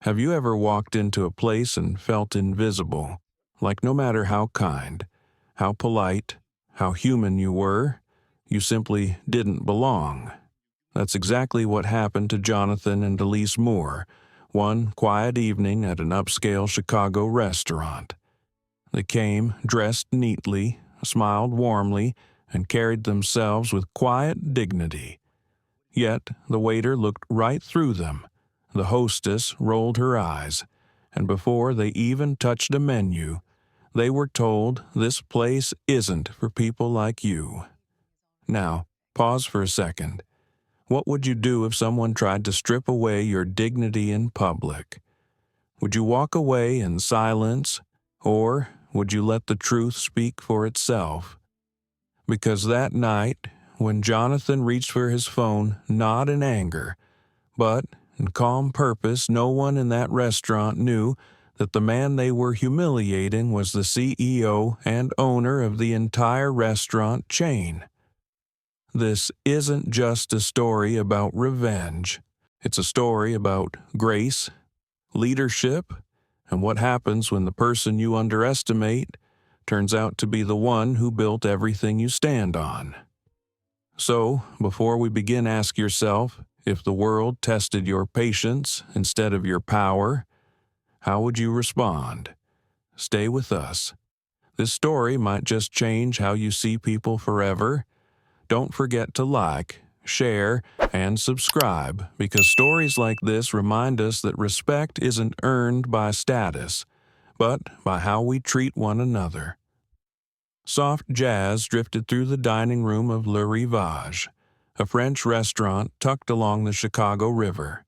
Have you ever walked into a place and felt invisible, like no matter how kind, how polite, how human you were, you simply didn't belong? That's exactly what happened to Jonathan and Elise Moore one quiet evening at an upscale Chicago restaurant. They came dressed neatly, smiled warmly, and carried themselves with quiet dignity. Yet the waiter looked right through them. The hostess rolled her eyes, and before they even touched a menu, they were told this place isn't for people like you. Now, pause for a second. What would you do if someone tried to strip away your dignity in public? Would you walk away in silence, or would you let the truth speak for itself? Because that night, when Jonathan reached for his phone, not in anger, but in calm purpose, no one in that restaurant knew that the man they were humiliating was the CEO and owner of the entire restaurant chain. This isn't just a story about revenge. It's a story about grace, leadership, and what happens when the person you underestimate turns out to be the one who built everything you stand on. So, before we begin, ask yourself, if the world tested your patience instead of your power, how would you respond? Stay with us. This story might just change how you see people forever. Don't forget to like, share, and subscribe, because stories like this remind us that respect isn't earned by status, but by how we treat one another. Soft jazz drifted through the dining room of Le Rivage, a French restaurant tucked along the Chicago River.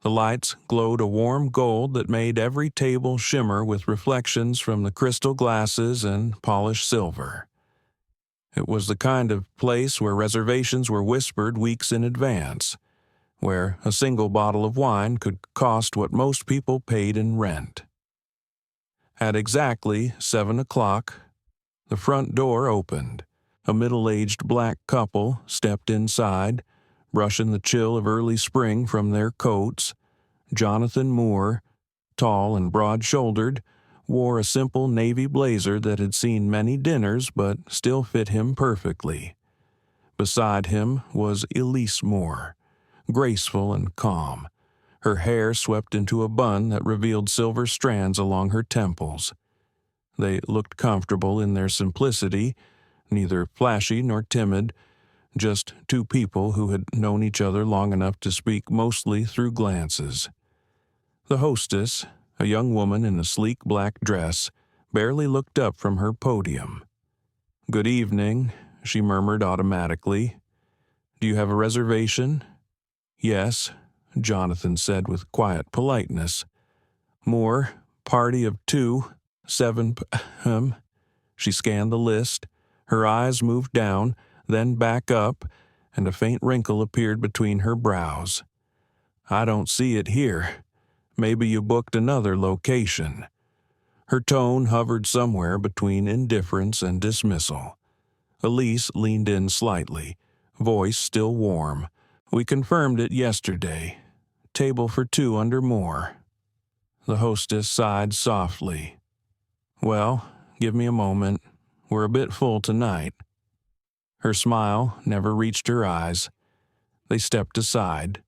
The lights glowed a warm gold that made every table shimmer with reflections from the crystal glasses and polished silver. It was the kind of place where reservations were whispered weeks in advance, where a single bottle of wine could cost what most people paid in rent. At exactly 7 o'clock, the front door opened. A middle-aged black couple stepped inside, brushing the chill of early spring from their coats. Jonathan Moore, tall and broad-shouldered, wore a simple navy blazer that had seen many dinners but still fit him perfectly. Beside him was Elise Moore, graceful and calm, her hair swept into a bun that revealed silver strands along her temples. They looked comfortable in their simplicity, neither flashy nor timid, just two people who had known each other long enough to speak mostly through glances. The hostess, a young woman in a sleek black dress, barely looked up from her podium. "Good evening," she murmured automatically. "Do you have a reservation?" "Yes," Jonathan said with quiet politeness. "Moore, party of 2, 7 p.m." She scanned the list. Her eyes moved down, then back up, and a faint wrinkle appeared between her brows. "I don't see it here. Maybe you booked another location." Her tone hovered somewhere between indifference and dismissal. Elise leaned in slightly, voice still warm. "We confirmed it yesterday. Table for 2 under Moore." The hostess sighed softly. "Well, give me a moment. We're a bit full tonight." Her smile never reached her eyes. They stepped aside.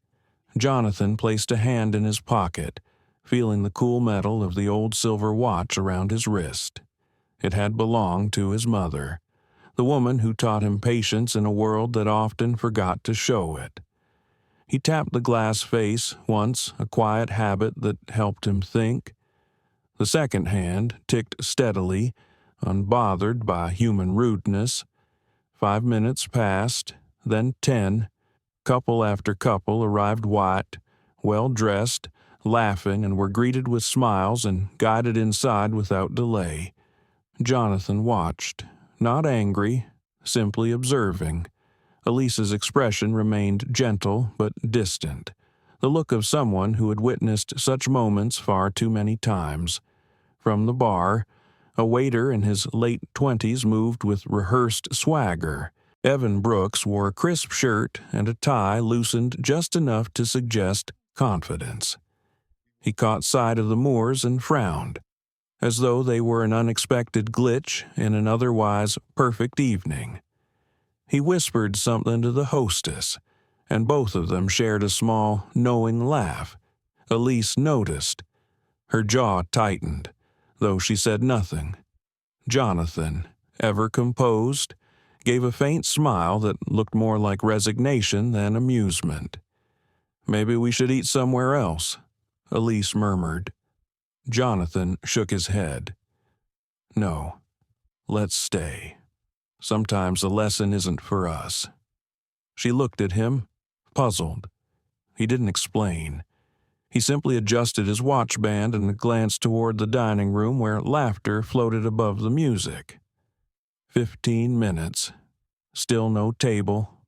Jonathan placed a hand in his pocket, feeling the cool metal of the old silver watch around his wrist. It had belonged to his mother, the woman who taught him patience in a world that often forgot to show it. He tapped the glass face once, a quiet habit that helped him think. The second hand ticked steadily, unbothered by human rudeness. 5 minutes passed, then 10. Couple after couple arrived white, well-dressed, laughing, and were greeted with smiles and guided inside without delay. Jonathan watched, not angry, simply observing. Elise's expression remained gentle but distant, the look of someone who had witnessed such moments far too many times. From the bar, a waiter in his late 20s moved with rehearsed swagger. Evan Brooks wore a crisp shirt and a tie loosened just enough to suggest confidence. He caught sight of the Moores and frowned, as though they were an unexpected glitch in an otherwise perfect evening. He whispered something to the hostess, and both of them shared a small, knowing laugh. Elise noticed. Her jaw tightened, though she said nothing. Jonathan, ever composed, gave a faint smile that looked more like resignation than amusement. "Maybe we should eat somewhere else," Elise murmured. Jonathan shook his head. "No, let's stay. Sometimes the lesson isn't for us." She looked at him, puzzled. He didn't explain. He simply adjusted his watch band and glanced toward the dining room where laughter floated above the music. 15 minutes. Still no table.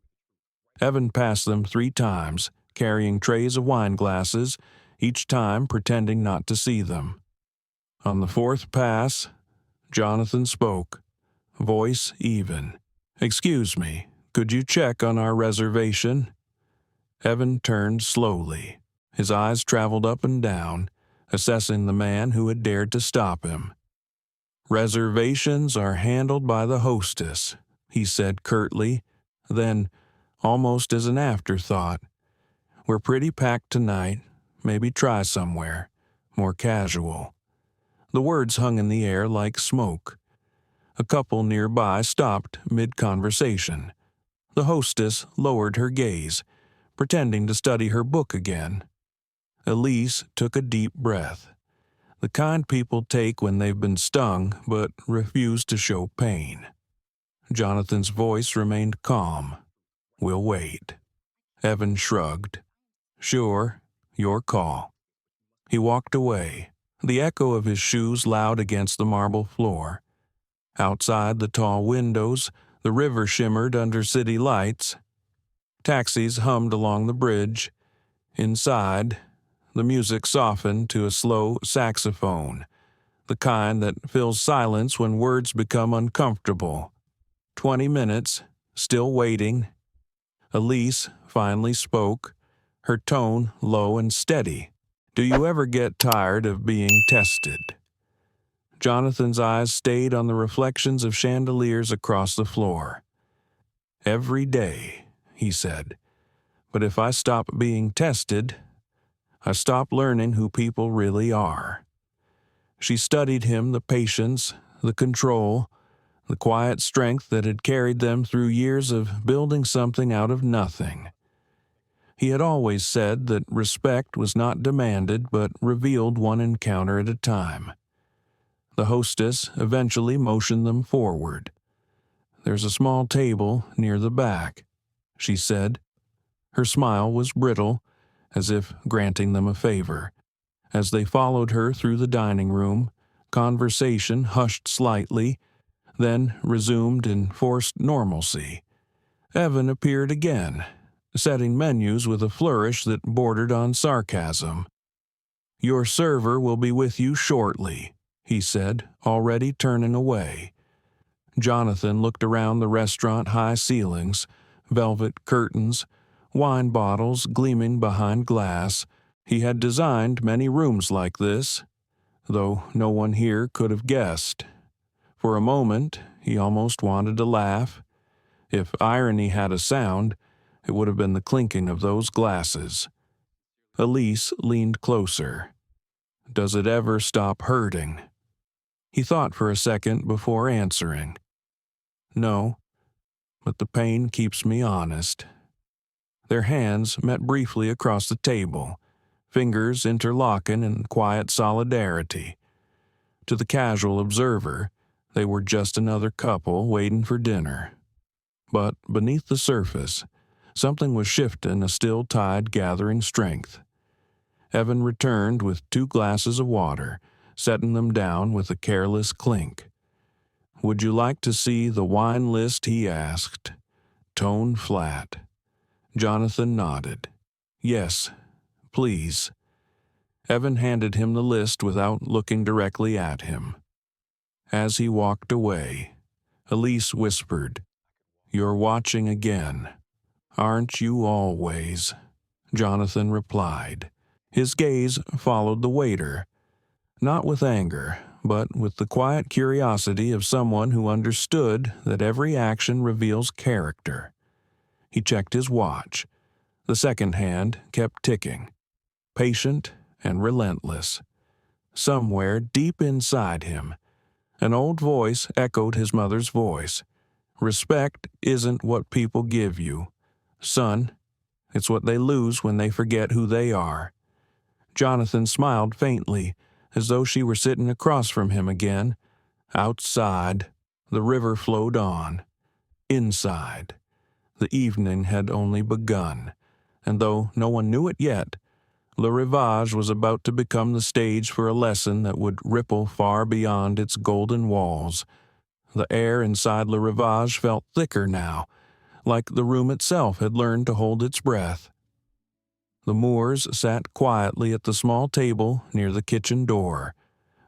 Evan passed them 3 times, carrying trays of wine glasses, each time pretending not to see them. On the 4th pass, Jonathan spoke, voice even. "Excuse me, could you check on our reservation?" Evan turned slowly. His eyes traveled up and down, assessing the man who had dared to stop him. "Reservations are handled by the hostess," he said curtly, then, almost as an afterthought, "We're pretty packed tonight. Maybe try somewhere more casual." The words hung in the air like smoke. A couple nearby stopped mid-conversation. The hostess lowered her gaze, pretending to study her book again. Elise took a deep breath, the kind people take when they've been stung but refuse to show pain. Jonathan's voice remained calm. "We'll wait." Evan shrugged. "Sure, your call." He walked away, the echo of his shoes loud against the marble floor. Outside the tall windows, the river shimmered under city lights. Taxis hummed along the bridge. Inside, the music softened to a slow saxophone, the kind that fills silence when words become uncomfortable. 20 minutes, still waiting. Elise finally spoke, her tone low and steady. "Do you ever get tired of being tested?" Jonathan's eyes stayed on the reflections of chandeliers across the floor. "Every day," he said. "But if I stop being tested, I stop learning who people really are." She studied him, the patience, the control, the quiet strength that had carried them through years of building something out of nothing. He had always said that respect was not demanded but revealed one encounter at a time. The hostess eventually motioned them forward. "There's a small table near the back," she said. Her smile was brittle, as if granting them a favor. As they followed her through the dining room, conversation hushed slightly, then resumed in forced normalcy. Evan appeared again, setting menus with a flourish that bordered on sarcasm. "Your server will be with you shortly," he said, already turning away. Jonathan looked around the restaurant high ceilings, velvet curtains, wine bottles gleaming behind glass. He had designed many rooms like this, though no one here could have guessed. For a moment, he almost wanted to laugh. If irony had a sound, it would have been the clinking of those glasses. Elise leaned closer. "Does it ever stop hurting?" He thought for a second before answering. "No, but the pain keeps me honest." Their hands met briefly across the table, fingers interlocking in quiet solidarity. To the casual observer, they were just another couple waiting for dinner. But beneath the surface, something was shifting, a still tide gathering strength. Evan returned with 2 glasses of water, setting them down with a careless clink. "Would you like to see the wine list?" he asked. Tone flat. Jonathan nodded. "Yes, please." Evan handed him the list without looking directly at him. As he walked away, Elise whispered, "You're watching again." "Aren't you always?" Jonathan replied. His gaze followed the waiter, not with anger, but with the quiet curiosity of someone who understood that every action reveals character. He checked his watch. The second hand kept ticking, patient and relentless. Somewhere deep inside him, an old voice echoed his mother's voice. Respect isn't what people give you, son. It's what they lose when they forget who they are. Jonathan smiled faintly, as though she were sitting across from him again. Outside, the river flowed on. Inside, the evening had only begun, and though no one knew it yet, Le Rivage was about to become the stage for a lesson that would ripple far beyond its golden walls. The air inside Le Rivage felt thicker now, like the room itself had learned to hold its breath. The Moores sat quietly at the small table near the kitchen door,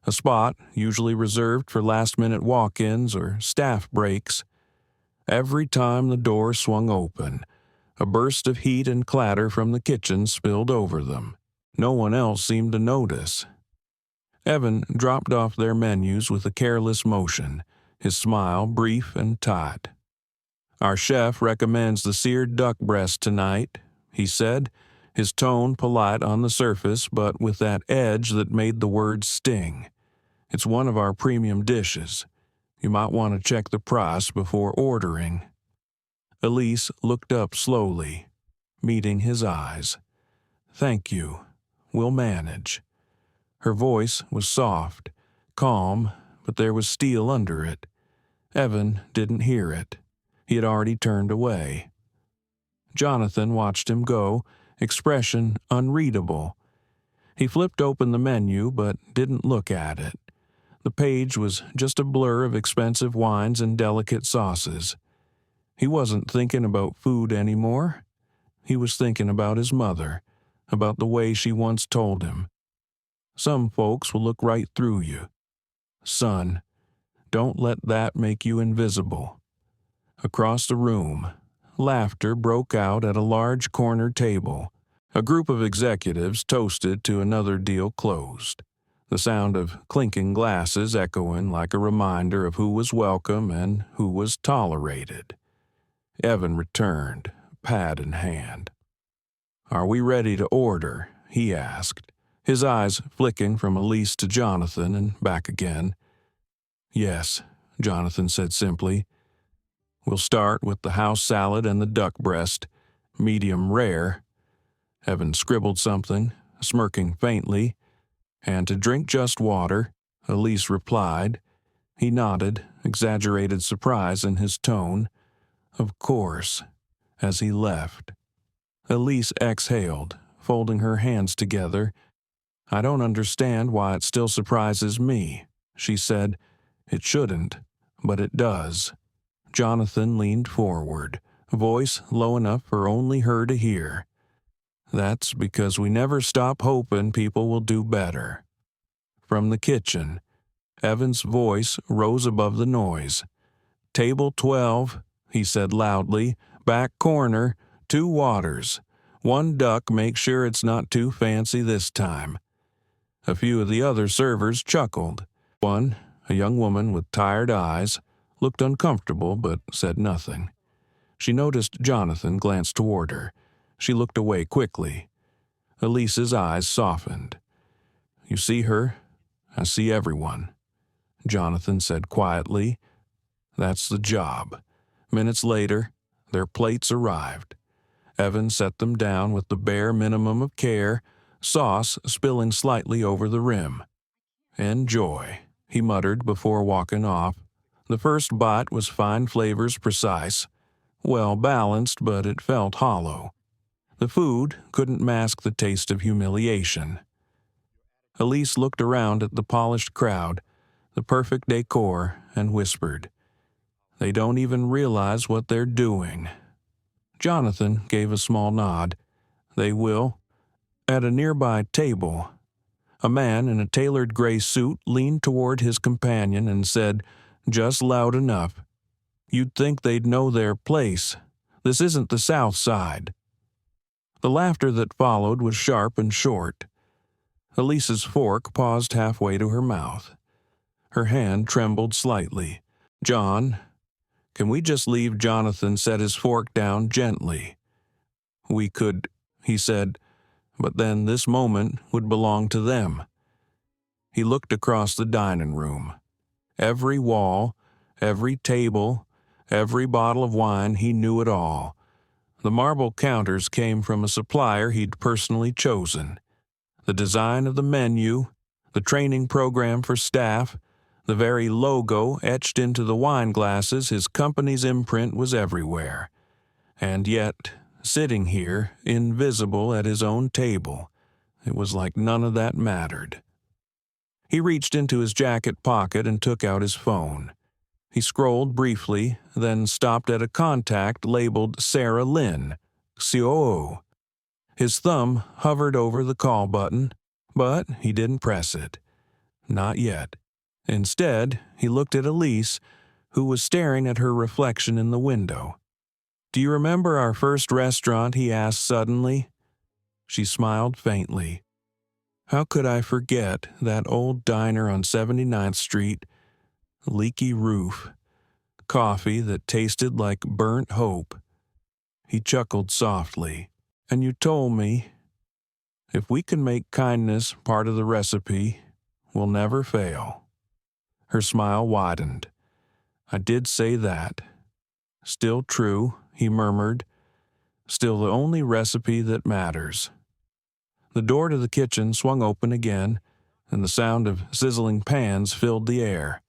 a spot usually reserved for last-minute walk-ins or staff breaks. Every time the door swung open, a burst of heat and clatter from the kitchen spilled over them. No one else seemed to notice. Evan dropped off their menus with a careless motion, his smile brief and tight. "Our chef recommends the seared duck breast tonight," he said, his tone polite on the surface but with that edge that made the words sting. "It's one of our premium dishes. You might want to check the price before ordering." Elise looked up slowly, meeting his eyes. "Thank you. We'll manage." Her voice was soft, calm, but there was steel under it. Evan didn't hear it. He had already turned away. Jonathan watched him go, expression unreadable. He flipped open the menu but didn't look at it. The page was just a blur of expensive wines and delicate sauces. He wasn't thinking about food anymore. He was thinking about his mother, about the way she once told him, "Some folks will look right through you. Son, don't let that make you invisible." Across the room, laughter broke out at a large corner table. A group of executives toasted to another deal closed, the sound of clinking glasses echoing like a reminder of who was welcome and who was tolerated. Evan returned, pad in hand. "Are we ready to order?" he asked, his eyes flicking from Elise to Jonathan and back again. "Yes," Jonathan said simply. "We'll start with the house salad and the duck breast, medium rare." Evan scribbled something, smirking faintly. "And to drink just water," Elise replied. He nodded, exaggerated surprise in his tone. "Of course," as he left. Elise exhaled, folding her hands together. "I don't understand why it still surprises me," she said. "It shouldn't, but it does." Jonathan leaned forward, voice low enough for only her to hear. "That's because we never stop hoping people will do better." From the kitchen, Evan's voice rose above the noise. "Table 12, he said loudly. "Back corner, 2 waters. 1 duck, make sure it's not too fancy this time." A few of the other servers chuckled. One, a young woman with tired eyes, looked uncomfortable but said nothing. She noticed Jonathan glance toward her. She looked away quickly. Elise's eyes softened. "You see her? I see everyone," Jonathan said quietly. "That's the job." Minutes later, their plates arrived. Evan set them down with the bare minimum of care, sauce spilling slightly over the rim. "Enjoy," he muttered before walking off. The first bite was fine flavors precise, well balanced, but it felt hollow. The food couldn't mask the taste of humiliation. Elise looked around at the polished crowd, the perfect decor, and whispered, "They don't even realize what they're doing." Jonathan gave a small nod. "They will." At a nearby table, a man in a tailored gray suit leaned toward his companion and said, just loud enough, "You'd think they'd know their place. This isn't the South Side." The laughter that followed was sharp and short. Elise's fork paused halfway to her mouth. Her hand trembled slightly. "John, can we just leave Jonathan set his fork down gently?" "We could," he said, "but then this moment would belong to them." He looked across the dining room. Every wall, every table, every bottle of wine, he knew it all. The marble counters came from a supplier he'd personally chosen. The design of the menu, the training program for staff, the very logo etched into the wine glasses, his company's imprint was everywhere. And yet, sitting here, invisible at his own table, it was like none of that mattered. He reached into his jacket pocket and took out his phone. He scrolled briefly, then stopped at a contact labeled Sarah Lynn, COO. His thumb hovered over the call button, but he didn't press it. Not yet. Instead, he looked at Elise, who was staring at her reflection in the window. "Do you remember our first restaurant?" he asked suddenly. She smiled faintly. "How could I forget that old diner on 79th Street? Leaky roof. Coffee that tasted like burnt hope." He chuckled softly. "And you told me, if we can make kindness part of the recipe, we'll never fail." Her smile widened. "I did say that." "Still true," he murmured. "Still the only recipe that matters." The door to the kitchen swung open again, and the sound of sizzling pans filled the air.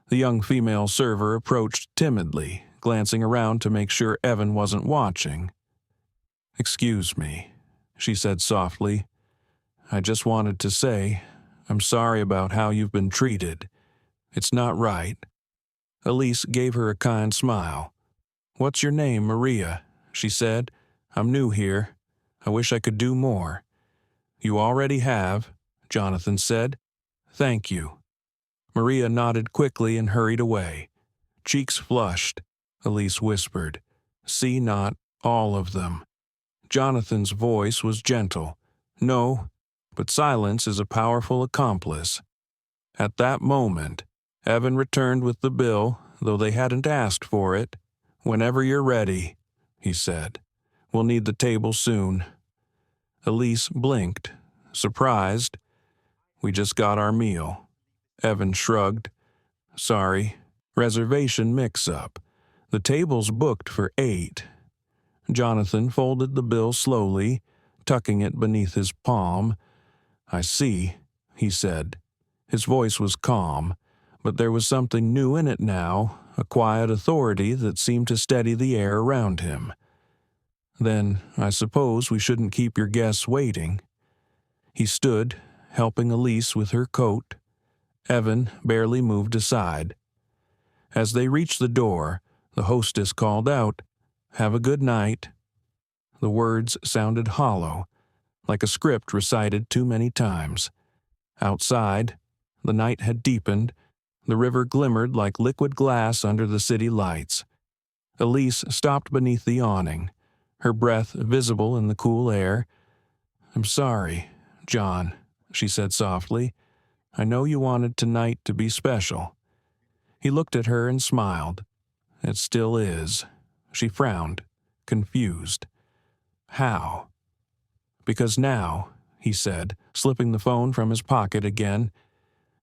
The young female server approached timidly, glancing around to make sure Evan wasn't watching. "Excuse me," she said softly. "I just wanted to say, I'm sorry about how you've been treated. It's not right." Elise gave her a kind smile. "What's your name, Maria?" she said. "I'm new here. I wish I could do more." "You already have," Jonathan said. "Thank you." Maria nodded quickly and hurried away. Cheeks flushed. Elise whispered, "See not all of them." Jonathan's voice was gentle. "No, but silence is a powerful accomplice." At that moment, Evan returned with the bill, though they hadn't asked for it. "Whenever you're ready," he said. "We'll need the table soon." Elise blinked, surprised. "We just got our meal." Evan shrugged. "Sorry. Reservation mix-up. The table's booked for 8. Jonathan folded the bill slowly, tucking it beneath his palm. "I see," he said. His voice was calm, but there was something new in it now, a quiet authority that seemed to steady the air around him. "Then I suppose we shouldn't keep your guests waiting." He stood, helping Elise with her coat. Evan barely moved aside. As they reached the door, the hostess called out, "Have a good night." The words sounded hollow, like a script recited too many times. Outside, the night had deepened. The river glimmered like liquid glass under the city lights. Elise stopped beneath the awning, her breath visible in the cool air. "I'm sorry, John," she said softly. "I know you wanted tonight to be special." He looked at her and smiled. "It still is." She frowned, confused. "How?" "Because now," he said, slipping the phone from his pocket again,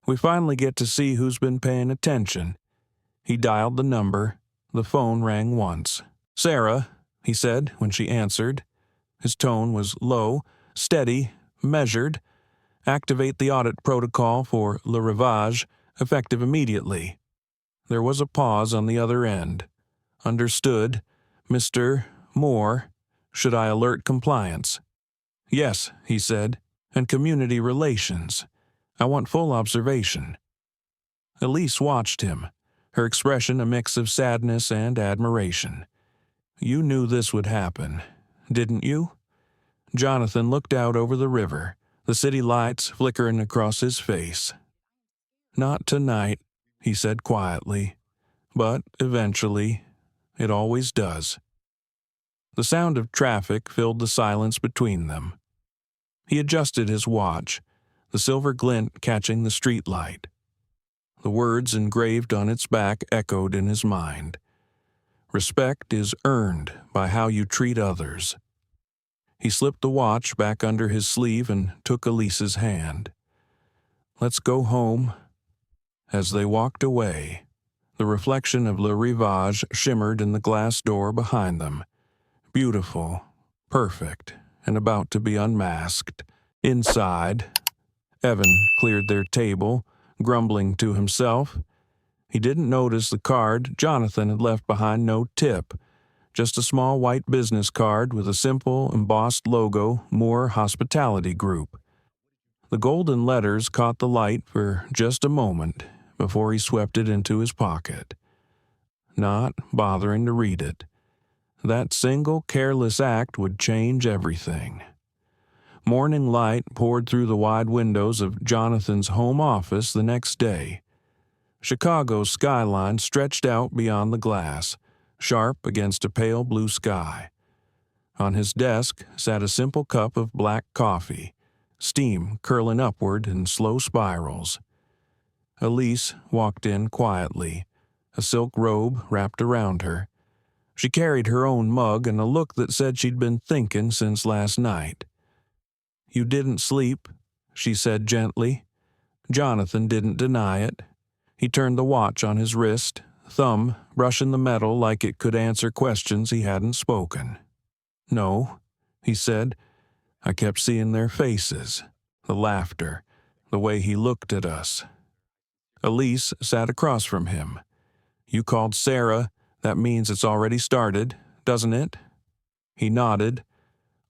"we finally get to see who's been paying attention." He dialed the number. The phone rang once. "Sarah," he said when she answered. His tone was low, steady, measured. "Activate the audit protocol for Le Rivage, effective immediately." There was a pause on the other end. "Understood. Mr. Moore, should I alert compliance?" "Yes," he said, "and community relations. I want full observation." Elise watched him, her expression a mix of sadness and admiration. "You knew this would happen, didn't you?" Jonathan looked out over the river, the city lights flickering across his face. "Not tonight," he said quietly, "but eventually, it always does." The sound of traffic filled the silence between them. He adjusted his watch, the silver glint catching the streetlight. The words engraved on its back echoed in his mind. Respect is earned by how you treat others. He slipped the watch back under his sleeve and took Elise's hand. Let's go home. As they walked away, the reflection of Le Rivage shimmered in the glass door behind them. Beautiful, perfect, and about to be unmasked. Inside, Evan cleared their table, grumbling to himself. He didn't notice the card Jonathan had left behind no tip, just a small white business card with a simple embossed logo, Moore Hospitality Group. The golden letters caught the light for just a moment before he swept it into his pocket, not bothering to read it. That single careless act would change everything. Morning light poured through the wide windows of Jonathan's home office the next day. Chicago's skyline stretched out beyond the glass, sharp against a pale blue sky. On his desk sat a simple cup of black coffee, steam curling upward in slow spirals. Elise walked in quietly, a silk robe wrapped around her. She carried her own mug and a look that said she'd been thinking since last night. "You didn't sleep," she said gently. Jonathan didn't deny it. He turned the watch on his wrist, thumb brushing the metal like it could answer questions he hadn't spoken. "No," he said. "I kept seeing their faces, the laughter, the way he looked at us." Elise sat across from him. "You called Sarah. That means it's already started, doesn't it?" He nodded.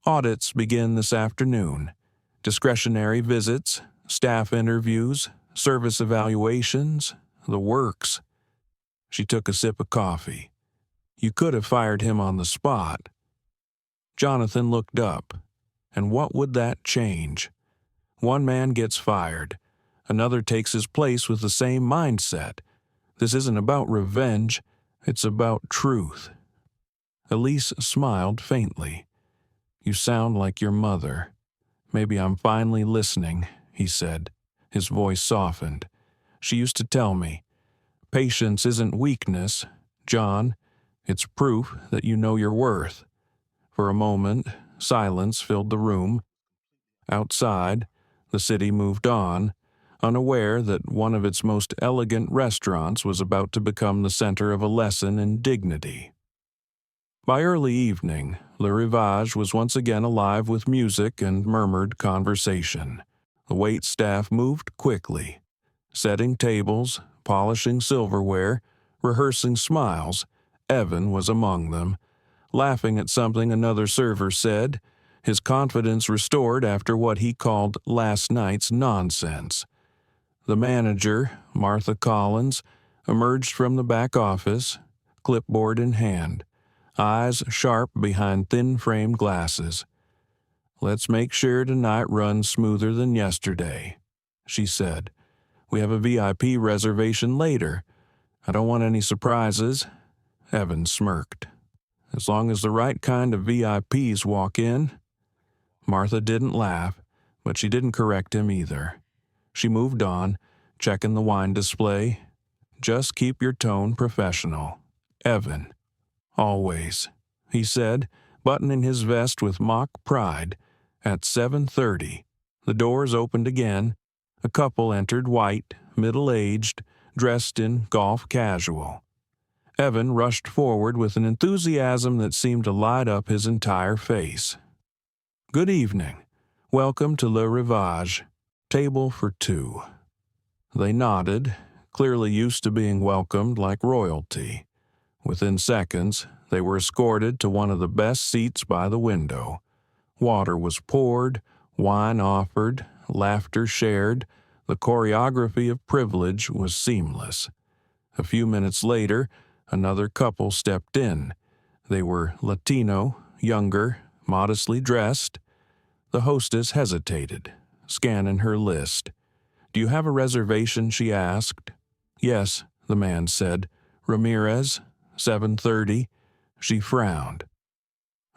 "Audits begin this afternoon. Discretionary visits, staff interviews, service evaluations, the works." She took a sip of coffee. "You could have fired him on the spot." Jonathan looked up. And what would that change? One man gets fired. Another takes his place with the same mindset. This isn't about revenge. It's about truth. Elise smiled faintly. "You sound like your mother. Maybe I'm finally listening," he said. His voice softened. "She used to tell me, patience isn't weakness, John. It's proof that you know your worth." For a moment, silence filled the room. Outside, the city moved on, unaware that one of its most elegant restaurants was about to become the center of a lesson in dignity. By early evening, Le Rivage was once again alive with music and murmured conversation. The wait staff moved quickly, setting tables, polishing silverware, rehearsing smiles. Evan was among them, laughing at something another server said, his confidence restored after what he called last night's nonsense. The manager, Martha Collins, emerged from the back office, clipboard in hand, eyes sharp behind thin-framed glasses. "Let's make sure tonight runs smoother than yesterday," she said. "We have a VIP reservation later. I don't want any surprises." Evan smirked. "As long as the right kind of VIPs walk in." Martha didn't laugh, but she didn't correct him either. She moved on, checking the wine display. "Just keep your tone professional, Evan." "Always," he said, buttoning his vest with mock pride. At 7:30, the doors opened again. A couple entered, white, middle-aged, dressed in golf casual. Evan rushed forward with an enthusiasm that seemed to light up his entire face. "Good evening. Welcome to Le Rivage. Table for two." They nodded, clearly used to being welcomed like royalty. Within seconds, they were escorted to one of the best seats by the window. Water was poured, wine offered, laughter shared. The choreography of privilege was seamless. A few minutes later, another couple stepped in. They were Latino, younger, modestly dressed. The hostess hesitated, scanning her list. "Do you have a reservation?" she asked. "Yes," the man said. "Ramirez, 7:30. She frowned.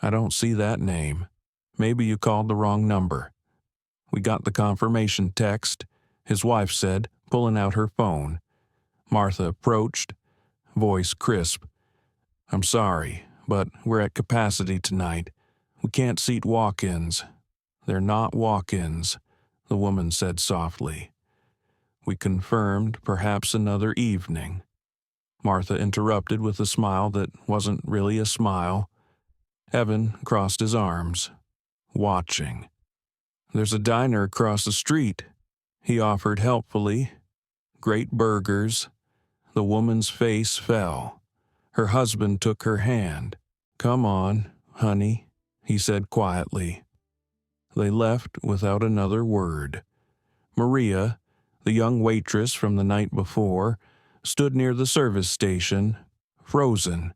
"I don't see that name. Maybe you called the wrong number." We got the confirmation text, his wife said, pulling out her phone. Martha approached, voice crisp. I'm sorry, but we're at capacity tonight. We can't seat walk-ins. They're not walk-ins, the woman said softly. We confirmed perhaps another evening. Martha interrupted with a smile that wasn't really a smile. Evan crossed his arms, watching. There's a diner across the street, he offered helpfully. Great burgers. The woman's face fell. Her husband took her hand. Come on, honey, he said quietly. They left without another word. Maria, the young waitress from the night before, stood near the service station, frozen.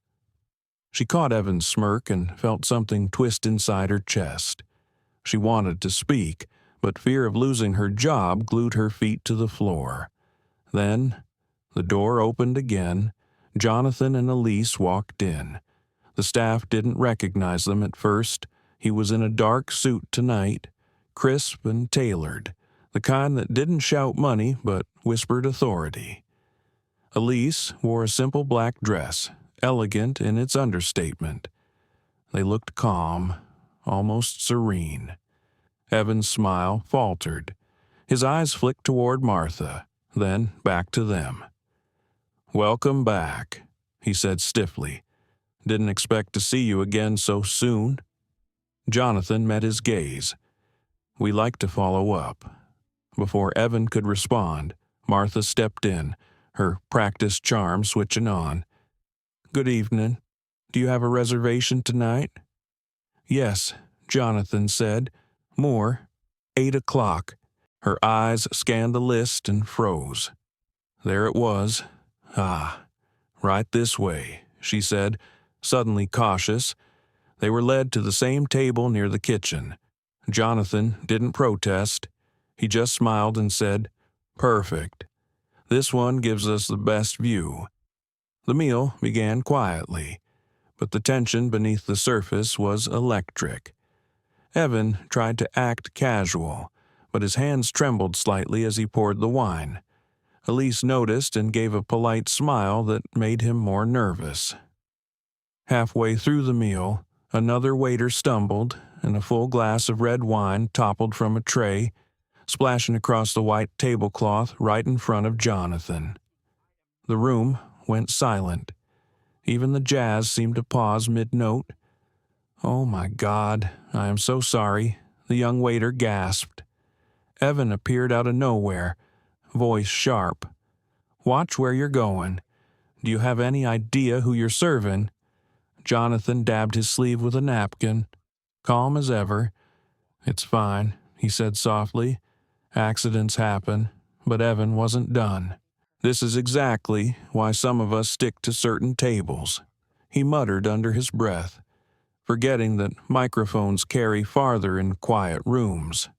She caught Evan's smirk and felt something twist inside her chest. She wanted to speak, but fear of losing her job glued her feet to the floor. Then, the door opened again. Jonathan and Elise walked in. The staff didn't recognize them at first. He was in a dark suit tonight, crisp and tailored, the kind that didn't shout money but whispered authority. Elise wore a simple black dress, elegant in its understatement. They looked calm, almost serene. Evan's smile faltered. His eyes flicked toward Martha, then back to them. Welcome back, he said stiffly. Didn't expect to see you again so soon. Jonathan met his gaze. We like to follow up. Before Evan could respond, Martha stepped in, her practiced charm switching on. Good evening. Do you have a reservation tonight? Yes, Jonathan said. More. 8 o'clock. Her eyes scanned the list and froze. There it was. Ah, right this way, she said, suddenly cautious. They were led to the same table near the kitchen. Jonathan didn't protest. He just smiled and said, Perfect. This one gives us the best view. The meal began quietly, but the tension beneath the surface was electric. Evan tried to act casual, but his hands trembled slightly as he poured the wine. Elise noticed and gave a polite smile that made him more nervous. Halfway through the meal, another waiter stumbled, and a full glass of red wine toppled from a tray, splashing across the white tablecloth right in front of Jonathan. The room went silent. Even the jazz seemed to pause mid-note. Oh my God, I am so sorry, the young waiter gasped. Evan appeared out of nowhere, voice sharp. Watch where you're going. Do you have any idea who you're serving? Jonathan dabbed his sleeve with a napkin, calm as ever. It's fine, he said softly. Accidents happen, but Evan wasn't done. This is exactly why some of us stick to certain tables, he muttered under his breath, forgetting that microphones carry farther in quiet rooms.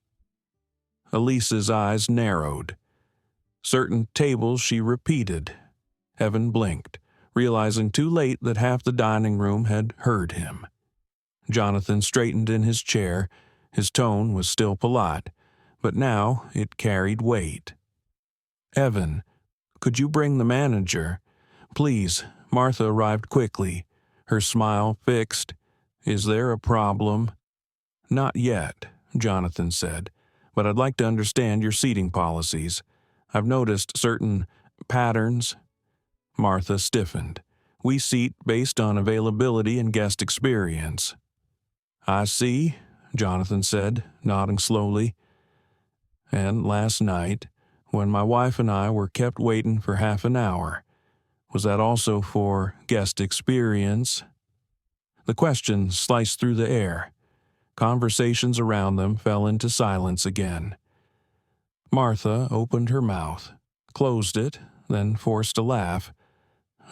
Elise's eyes narrowed. Certain tables, she repeated. Evan blinked, realizing too late that half the dining room had heard him. Jonathan straightened in his chair. His tone was still polite, but now it carried weight. Evan, could you bring the manager? Please, Martha arrived quickly, her smile fixed. Is there a problem? Not yet, Jonathan said, but I'd like to understand your seating policies. I've noticed certain patterns. Martha stiffened. We seat based on availability and guest experience. I see, Jonathan said, nodding slowly. And last night, when my wife and I were kept waiting for half an hour, was that also for guest experience? The question sliced through the air. Conversations around them fell into silence again. Martha opened her mouth, closed it, then forced a laugh.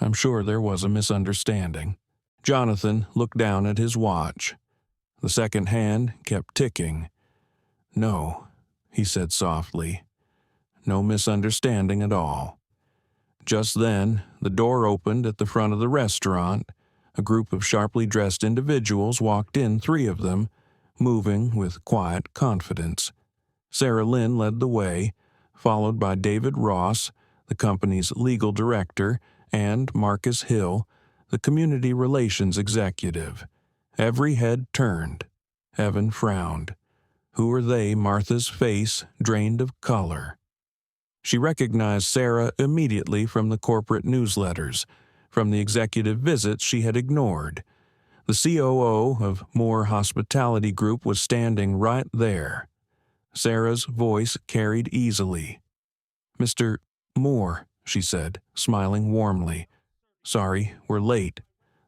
I'm sure there was a misunderstanding. Jonathan looked down at his watch. The second hand kept ticking. No, he said softly. No misunderstanding at all. Just then, the door opened at the front of the restaurant. A group of sharply dressed individuals walked in, 3 of them, moving with quiet confidence. Sarah Lynn led the way, followed by David Ross, the company's legal director, and Marcus Hill, the community relations executive. Every head turned. Evan frowned. Who were they? Martha's face drained of color. She recognized Sarah immediately from the corporate newsletters, from the executive visits she had ignored. The COO of Moore Hospitality Group was standing right there. Sarah's voice carried easily. "Mr. Moore," she said, smiling warmly. "Sorry, we're late."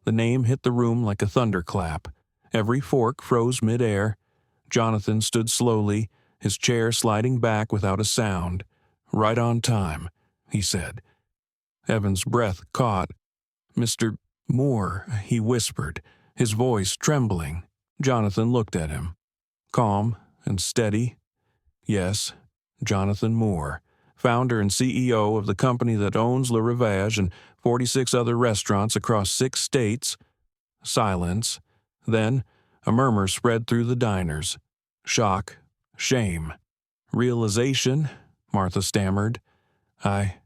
The name hit the room like a thunderclap. Every fork froze midair. Jonathan stood slowly, his chair sliding back without a sound. "Right on time," he said. Evan's breath caught. "Mr. Moore," he whispered, his voice trembling. Jonathan looked at him. Calm and steady. "Yes, Jonathan Moore, founder and CEO of the company that owns Le Rivage and 46 other restaurants across 6 states. Silence. Then a murmur spread through the diners. Shock. Shame. Realization, Martha stammered. I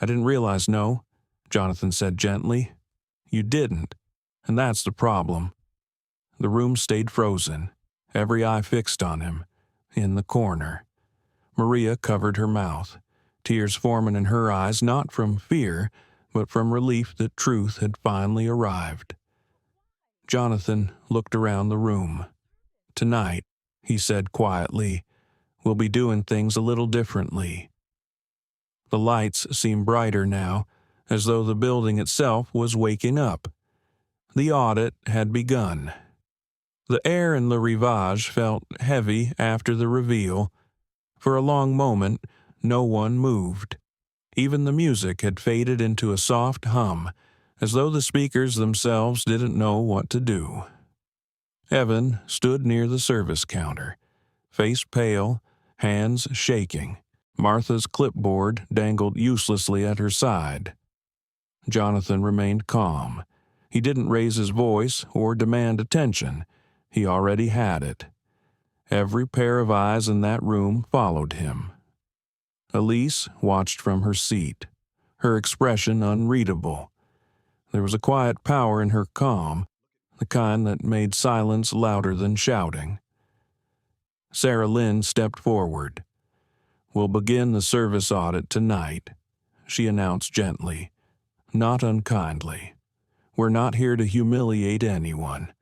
didn't realize, no," Jonathan said gently. "You didn't, and that's the problem." The room stayed frozen, every eye fixed on him, in the corner. Maria covered her mouth, tears forming in her eyes not from fear, but from relief that truth had finally arrived. Jonathan looked around the room. "Tonight," he said quietly, "we'll be doing things a little differently." The lights seemed brighter now, as though the building itself was waking up. The audit had begun. The air in Le Rivage felt heavy after the reveal. For a long moment, no one moved. Even the music had faded into a soft hum, as though the speakers themselves didn't know what to do. Evan stood near the service counter, face pale, hands shaking. Martha's clipboard dangled uselessly at her side. Jonathan remained calm. He didn't raise his voice or demand attention. He already had it. Every pair of eyes in that room followed him. Elise watched from her seat, her expression unreadable. There was a quiet power in her calm, the kind that made silence louder than shouting. Sarah Lynn stepped forward. "We'll begin the service audit tonight," she announced gently, not unkindly. "We're not here to humiliate anyone.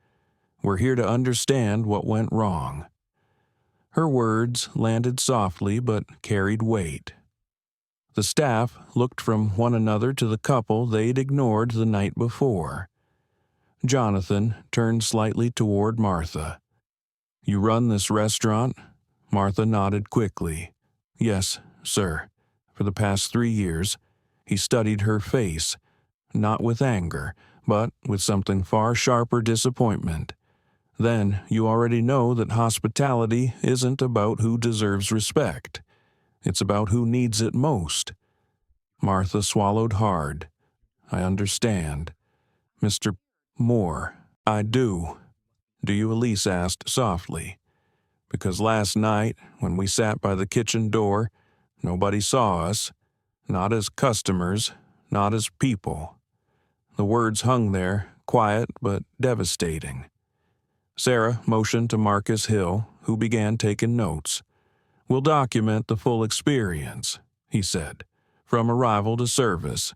We're here to understand what went wrong." Her words landed softly but carried weight. The staff looked from one another to the couple they'd ignored the night before. Jonathan turned slightly toward Martha. "You run this restaurant?" Martha nodded quickly. "Yes, sir. For the past 3 years." He studied her face, not with anger, but with something far sharper disappointment. "Then you already know that hospitality isn't about who deserves respect. It's about who needs it most." Martha swallowed hard. "I understand. Mr. Moore, I do." "Do you?" Elise asked softly. "Because last night, when we sat by the kitchen door, nobody saw us, not as customers, not as people." The words hung there, quiet but devastating. Sarah motioned to Marcus Hill, who began taking notes. "We'll document the full experience," he said, "from arrival to service."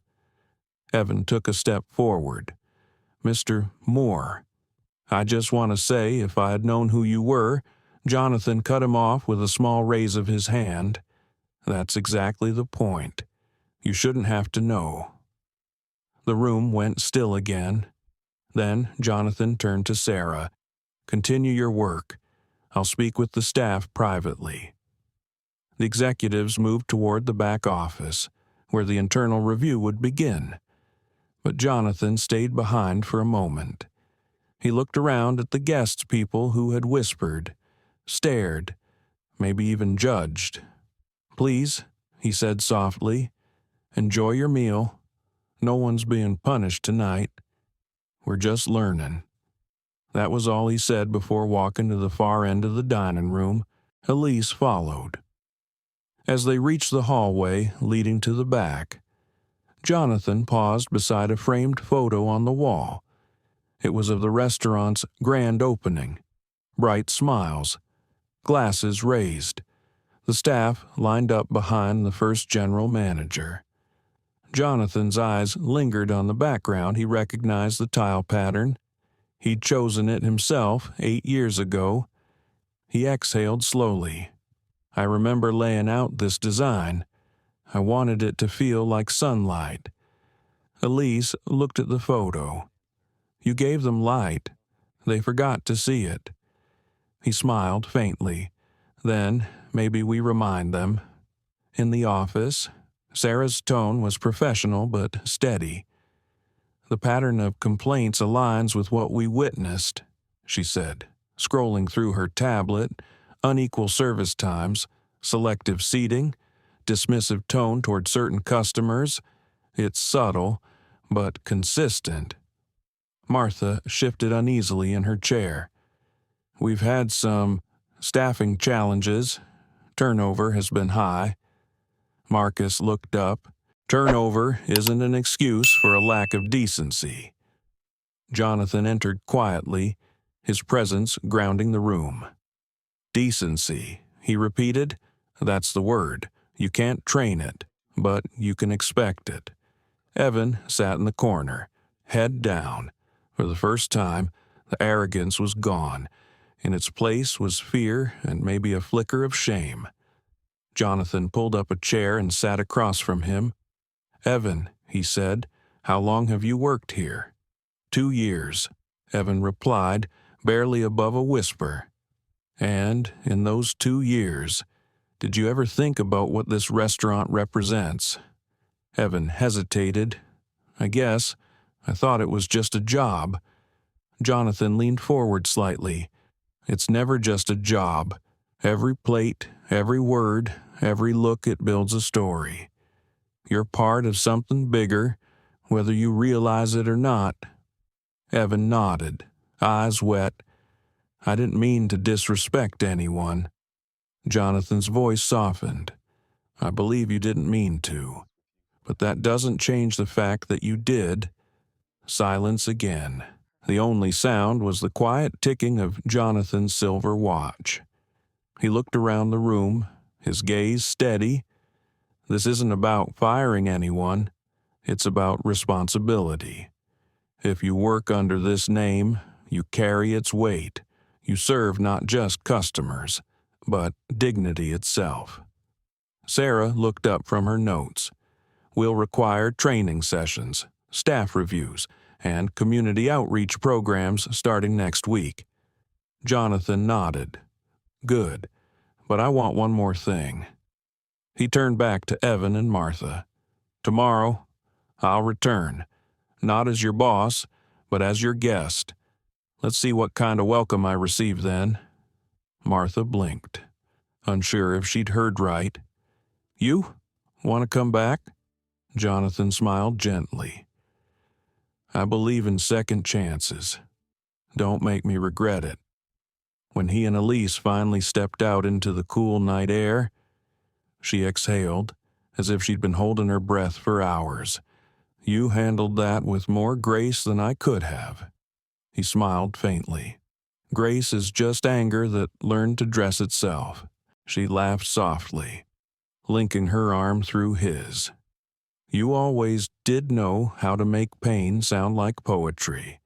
Evan took a step forward. "Mr. Moore, I just want to say if I had known who you were," Jonathan cut him off with a small raise of his hand. "That's exactly the point. You shouldn't have to know." The room went still again. Then Jonathan turned to Sarah. "Continue your work. I'll speak with the staff privately." The executives moved toward the back office, where the internal review would begin. But Jonathan stayed behind for a moment. He looked around at the guests, people who had whispered, stared, maybe even judged. "Please," he said softly, "enjoy your meal. No one's being punished tonight. We're just learning." That was all he said before walking to the far end of the dining room, Elise followed. As they reached the hallway leading to the back, Jonathan paused beside a framed photo on the wall. It was of the restaurant's grand opening. Bright smiles, glasses raised, the staff lined up behind the first general manager. Jonathan's eyes lingered on the background. He recognized the tile pattern. He'd chosen it himself 8 years ago. He exhaled slowly. I remember laying out this design. I wanted it to feel like sunlight. Elise looked at the photo. You gave them light. They forgot to see it. He smiled faintly. Then, maybe we remind them. In the office, Sarah's tone was professional but steady. The pattern of complaints aligns with what we witnessed, she said, scrolling through her tablet. Unequal service times, selective seating, dismissive tone toward certain customers. It's subtle, but consistent. Martha shifted uneasily in her chair. We've had some staffing challenges. Turnover has been high. Marcus looked up. Turnover isn't an excuse for a lack of decency. Jonathan entered quietly, his presence grounding the room. Decency, he repeated. That's the word. You can't train it, but you can expect it. Evan sat in the corner, head down. For the first time, the arrogance was gone. In its place was fear and maybe a flicker of shame. Jonathan pulled up a chair and sat across from him. Evan, he said, how long have you worked here? 2 years, Evan replied, barely above a whisper. And in those 2 years, did you ever think about what this restaurant represents? Evan hesitated. I guess. I thought it was just a job. Jonathan leaned forward slightly. It's never just a job. Every plate, every word, every look, it builds a story. You're part of something bigger, whether you realize it or not. Evan nodded, eyes wet. I didn't mean to disrespect anyone. Jonathan's voice softened. I believe you didn't mean to. But that doesn't change the fact that you did. Silence again. The only sound was the quiet ticking of Jonathan's silver watch. He looked around the room, his gaze steady. This isn't about firing anyone. It's about responsibility. If you work under this name, you carry its weight. You serve not just customers, but dignity itself. Sarah looked up from her notes. We'll require training sessions, staff reviews, and community outreach programs starting next week. Jonathan nodded. Good, but I want one more thing. He turned back to Evan and Martha. Tomorrow, I'll return, not as your boss, but as your guest. Let's see what kind of welcome I receive then. Martha blinked, unsure if she'd heard right. You? Want to come back? Jonathan smiled gently. I believe in second chances. Don't make me regret it. When he and Elise finally stepped out into the cool night air, she exhaled, as if she'd been holding her breath for hours. You handled that with more grace than I could have. He smiled faintly. Grace is just anger that learned to dress itself. She laughed softly, linking her arm through his. You always did know how to make pain sound like poetry.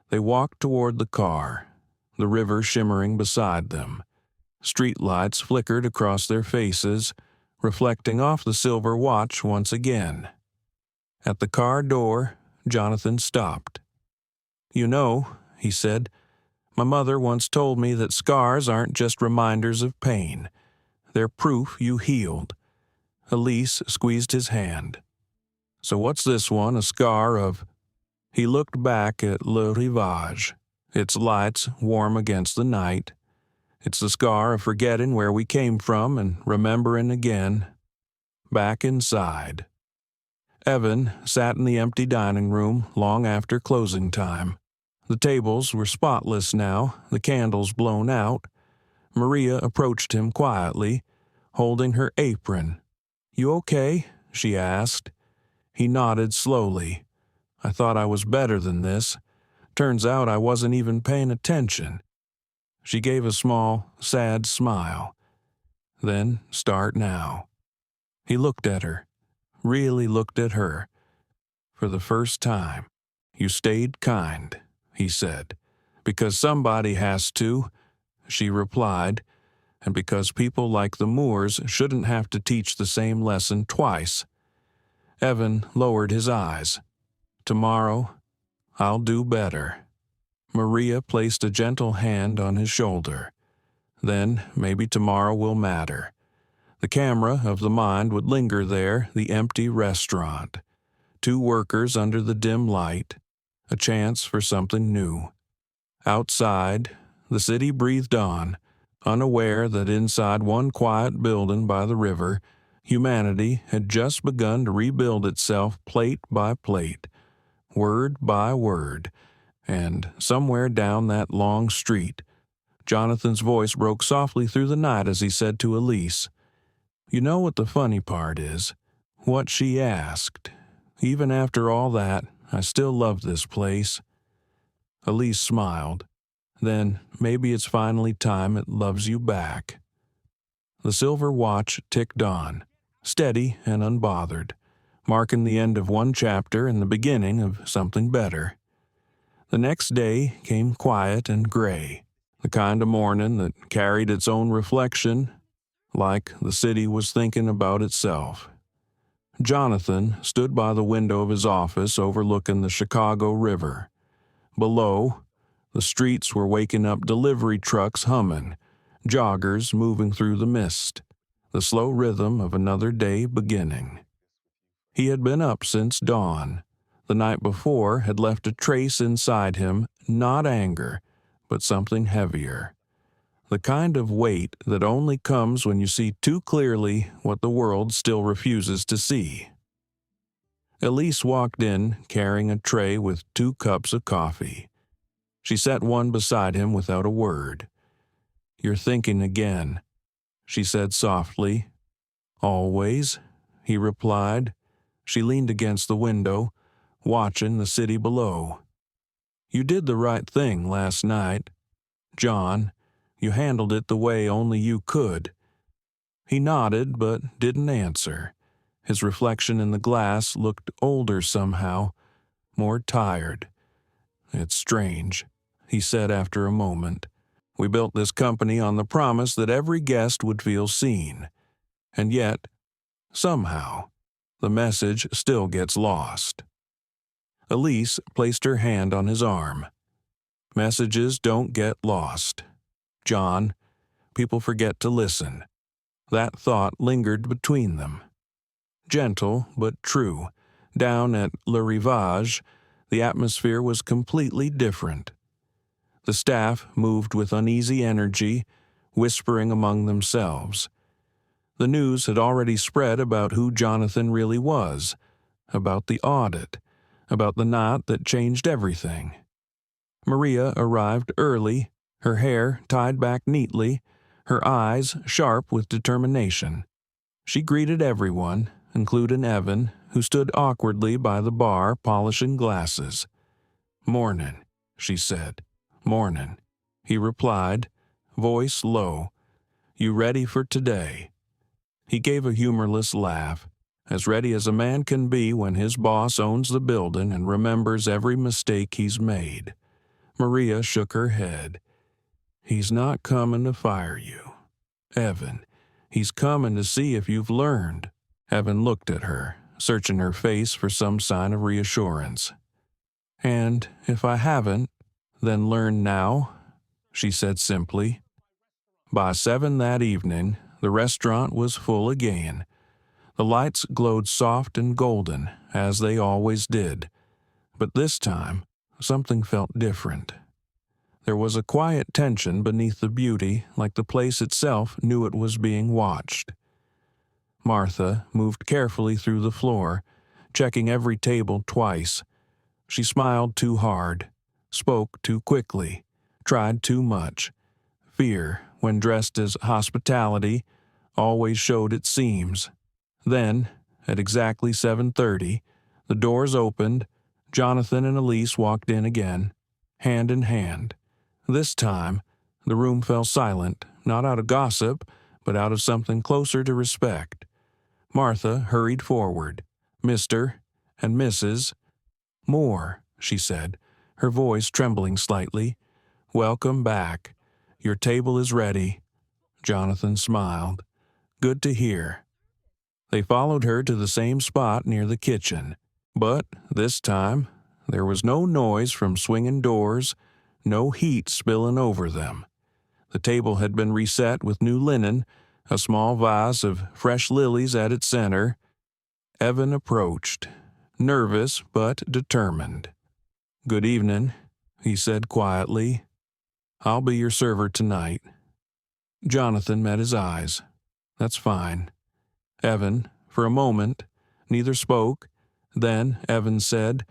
They walked toward the car, the river shimmering beside them. Street lights flickered across their faces, reflecting off the silver watch once again. At the car door, Jonathan stopped. You know, he said, my mother once told me that scars aren't just reminders of pain. They're proof you healed. Elise squeezed his hand. So what's this one, a scar of... He looked back at Le Rivage, its lights warm against the night. It's the scar of forgetting where we came from and remembering again. Back inside. Evan sat in the empty dining room long after closing time. The tables were spotless now, the candles blown out. Maria approached him quietly, holding her apron. "You okay?" she asked. He nodded slowly. "I thought I was better than this. Turns out I wasn't even paying attention." She gave a small, sad smile. "Then start now." He looked at her, really looked at her. For the first time, "You stayed kind," he said. "Because somebody has to," she replied, "and because people like the Moores shouldn't have to teach the same lesson twice." Evan lowered his eyes. "Tomorrow, I'll do better." Maria placed a gentle hand on his shoulder. "Then maybe tomorrow will matter." The camera of the mind would linger there, the empty restaurant. 2 workers under the dim light, a chance for something new. Outside, the city breathed on, unaware that inside one quiet building by the river, humanity had just begun to rebuild itself plate by plate, word by word, and somewhere down that long street, Jonathan's voice broke softly through the night as he said to Elise, "You know what the funny part is? What she asked. Even after all that, I still love this place." Elise smiled. "Then maybe it's finally time it loves you back." The silver watch ticked on, steady and unbothered, marking the end of one chapter and the beginning of something better. The next day came quiet and gray, the kind of morning that carried its own reflection, like the city was thinking about itself. Jonathan stood by the window of his office overlooking the Chicago River. Below, the streets were waking up, delivery trucks humming, joggers moving through the mist, the slow rhythm of another day beginning. He had been up since dawn. The night before had left a trace inside him, not anger, but something heavier. The kind of weight that only comes when you see too clearly what the world still refuses to see. Elise walked in carrying a tray with 2 cups of coffee. She set one beside him without a word. "You're thinking again," she said softly. "Always," he replied. She leaned against the window, watching the city below. "You did the right thing last night. John, you handled it the way only you could." He nodded but didn't answer. His reflection in the glass looked older somehow, more tired. "It's strange," he said after a moment. "We built this company on the promise that every guest would feel seen. And yet, somehow, the message still gets lost." Elise placed her hand on his arm. "Messages don't get lost. John, people forget to listen." That thought lingered between them. Gentle but true, down at Le Rivage, the atmosphere was completely different. The staff moved with uneasy energy, whispering among themselves. The news had already spread about who Jonathan really was, about the audit, about the knot that changed everything. Maria arrived early, her hair tied back neatly, her eyes sharp with determination. She greeted everyone, including Evan, who stood awkwardly by the bar polishing glasses. "Mornin'," she said. "Mornin'," he replied, voice low. "You ready for today?" He gave a humorless laugh, as ready as a man can be when his boss owns the building and remembers every mistake he's made. Maria shook her head. "He's not coming to fire you, Evan. He's coming to see if you've learned." Evan looked at her, searching her face for some sign of reassurance. "And if I haven't, then learn now," she said simply. By 7 that evening, the restaurant was full again. The lights glowed soft and golden, as they always did. But this time, something felt different. There was a quiet tension beneath the beauty, like the place itself knew it was being watched. Martha moved carefully through the floor, checking every table twice. She smiled too hard, spoke too quickly, tried too much. Fear when dressed as hospitality, always showed its seams. Then, at exactly 7:30, the doors opened, Jonathan and Elise walked in again, hand in hand. This time, the room fell silent, not out of gossip, but out of something closer to respect. Martha hurried forward. "Mr. and Mrs. Moore," she said, her voice trembling slightly. "Welcome back. Your table is ready." Jonathan smiled. "Good to hear." They followed her to the same spot near the kitchen. But this time, there was no noise from swinging doors, no heat spilling over them. The table had been reset with new linen, a small vase of fresh lilies at its center. Evan approached, nervous but determined. "Good evening," he said quietly. "I'll be your server tonight." Jonathan met his eyes. "That's fine." Evan, for a moment, neither spoke. Then Evan said,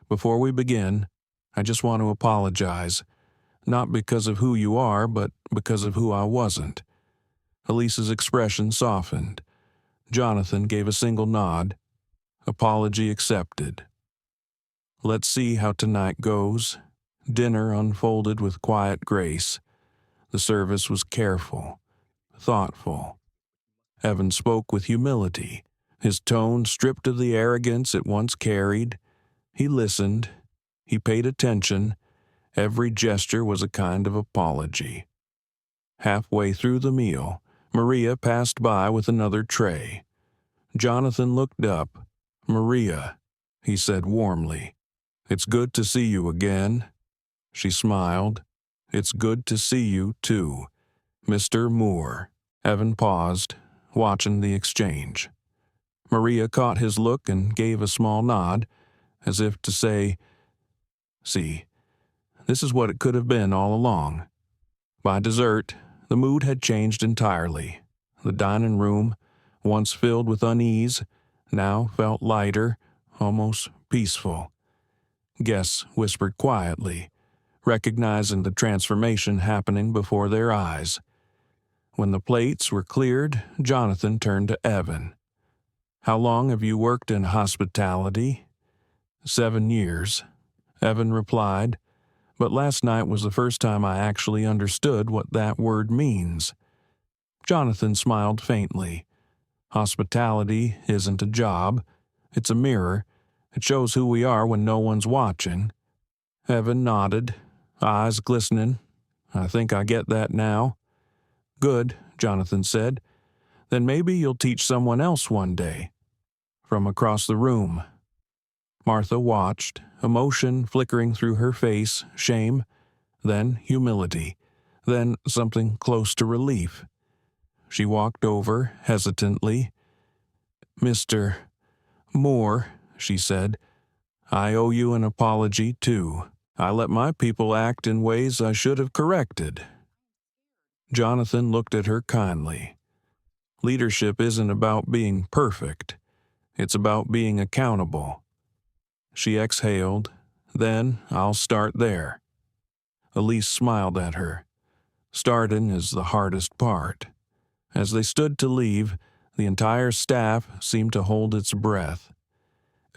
"Before we begin, I just want to apologize. Not because of who you are, but because of who I wasn't." Elise's expression softened. Jonathan gave a single nod. Apology accepted. Let's see how tonight goes. Dinner unfolded with quiet grace. The service was careful, thoughtful. Evan spoke with humility, his tone stripped of the arrogance it once carried. He listened. He paid attention. Every gesture was a kind of apology. Halfway through the meal, Maria passed by with another tray. Jonathan looked up. "Maria," he said warmly, "it's good to see you again." She smiled. "It's good to see you, too, Mr. Moore." Evan paused, watching the exchange. Maria caught his look and gave a small nod, as if to say, "See, this is what it could have been all along." By dessert, the mood had changed entirely. The dining room, once filled with unease, now felt lighter, almost peaceful. Guests whispered quietly, recognizing the transformation happening before their eyes. When the plates were cleared, Jonathan turned to Evan. "How long have you worked in hospitality?" 7 years, Evan replied, "but last night was the first time I actually understood what that word means." Jonathan smiled faintly. "Hospitality isn't a job. It's a mirror. It shows who we are when no one's watching." Evan nodded, eyes glistening. "I think I get that now." "Good," Jonathan said. "Then maybe you'll teach someone else one day." From across the room, Martha watched, emotion flickering through her face, shame, then humility, then something close to relief. She walked over, hesitantly. "Mr. Moore," she said, "I owe you an apology, too. I let my people act in ways I should have corrected." Jonathan looked at her kindly. "Leadership isn't about being perfect. It's about being accountable." She exhaled. "Then I'll start there." Elise smiled at her. "Starting is the hardest part." As they stood to leave, the entire staff seemed to hold its breath.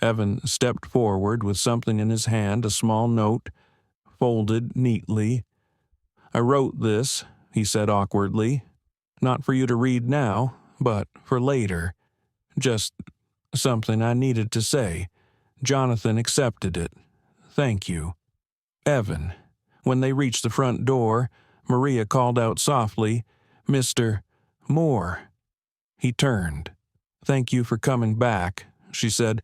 Evan stepped forward with something in his hand, a small note, folded neatly. "I wrote this," he said awkwardly. "Not for you to read now, but for later. Just something I needed to say." Jonathan accepted it. "Thank you." "Evan." When they reached the front door, Maria called out softly, "Mr. Moore." He turned. "Thank you for coming back," she said.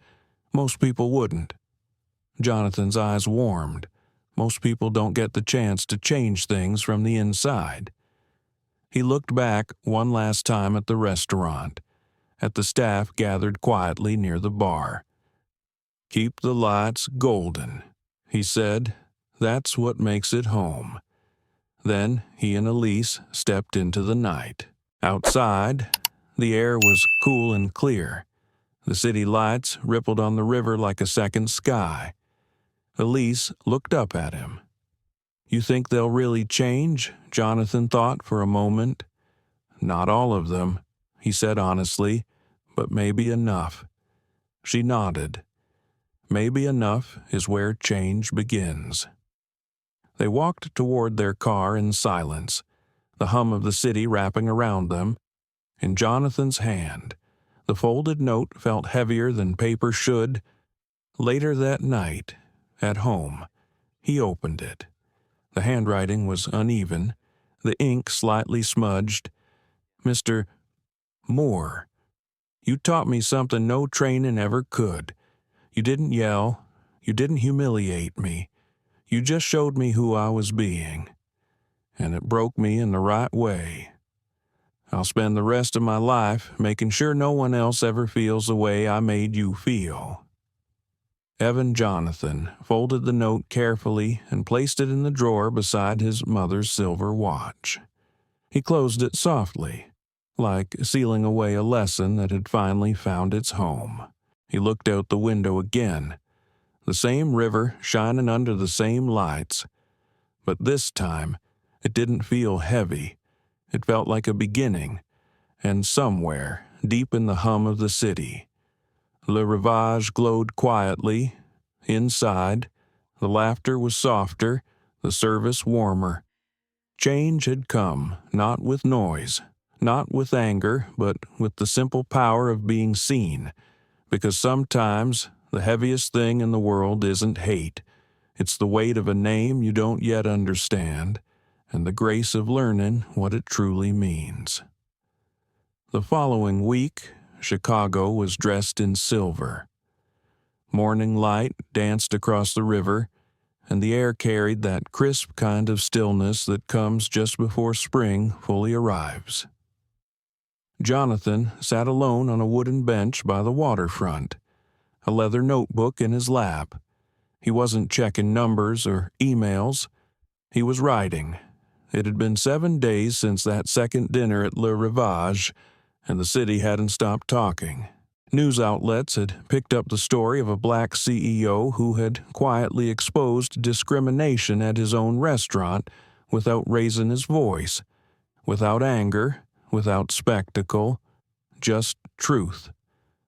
"Most people wouldn't." Jonathan's eyes warmed. Most people don't get the chance to change things from the inside. He looked back one last time at the restaurant, at the staff gathered quietly near the bar. "Keep the lights golden," he said. "That's what makes it home." Then he and Elise stepped into the night. Outside, the air was cool and clear. The city lights rippled on the river like a second sky. Elise looked up at him. You think they'll really change? Jonathan thought for a moment. Not all of them, he said honestly, but maybe enough. She nodded. Maybe enough is where change begins. They walked toward their car in silence, the hum of the city wrapping around them. In Jonathan's hand, the folded note felt heavier than paper should. Later that night, at home, he opened it. The handwriting was uneven, the ink slightly smudged. Mr. Moore, you taught me something no training ever could. You didn't yell. You didn't humiliate me. You just showed me who I was being. And it broke me in the right way. I'll spend the rest of my life making sure no one else ever feels the way I made you feel. Evan Jonathan folded the note carefully and placed it in the drawer beside his mother's silver watch. He closed it softly, like sealing away a lesson that had finally found its home. He looked out the window again, the same river shining under the same lights. But this time, it didn't feel heavy. It felt like a beginning, and somewhere, deep in the hum of the city, Le Rivage glowed quietly. Inside, the laughter was softer, the service warmer. Change had come, not with noise, not with anger, but with the simple power of being seen. Because sometimes the heaviest thing in the world isn't hate. It's the weight of a name you don't yet understand, and the grace of learning what it truly means. The following week, Chicago was dressed in silver. Morning light danced across the river, and the air carried that crisp kind of stillness that comes just before spring fully arrives. Jonathan sat alone on a wooden bench by the waterfront, a leather notebook in his lap. He wasn't checking numbers or emails. He was writing. It had been 7 days since that second dinner at Le Rivage, and the city hadn't stopped talking. News outlets had picked up the story of a black CEO who had quietly exposed discrimination at his own restaurant without raising his voice, without anger, without spectacle, just truth.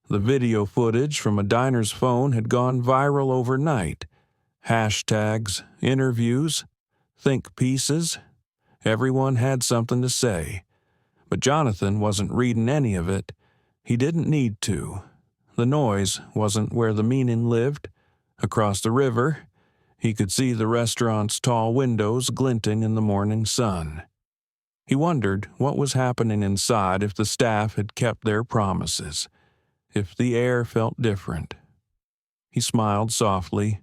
The video footage from a diner's phone had gone viral overnight. Hashtags, interviews, think pieces. Everyone had something to say. But Jonathan wasn't reading any of it. He didn't need to. The noise wasn't where the meaning lived. Across the river, he could see the restaurant's tall windows glinting in the morning sun. He wondered what was happening inside if the staff had kept their promises, if the air felt different. He smiled softly.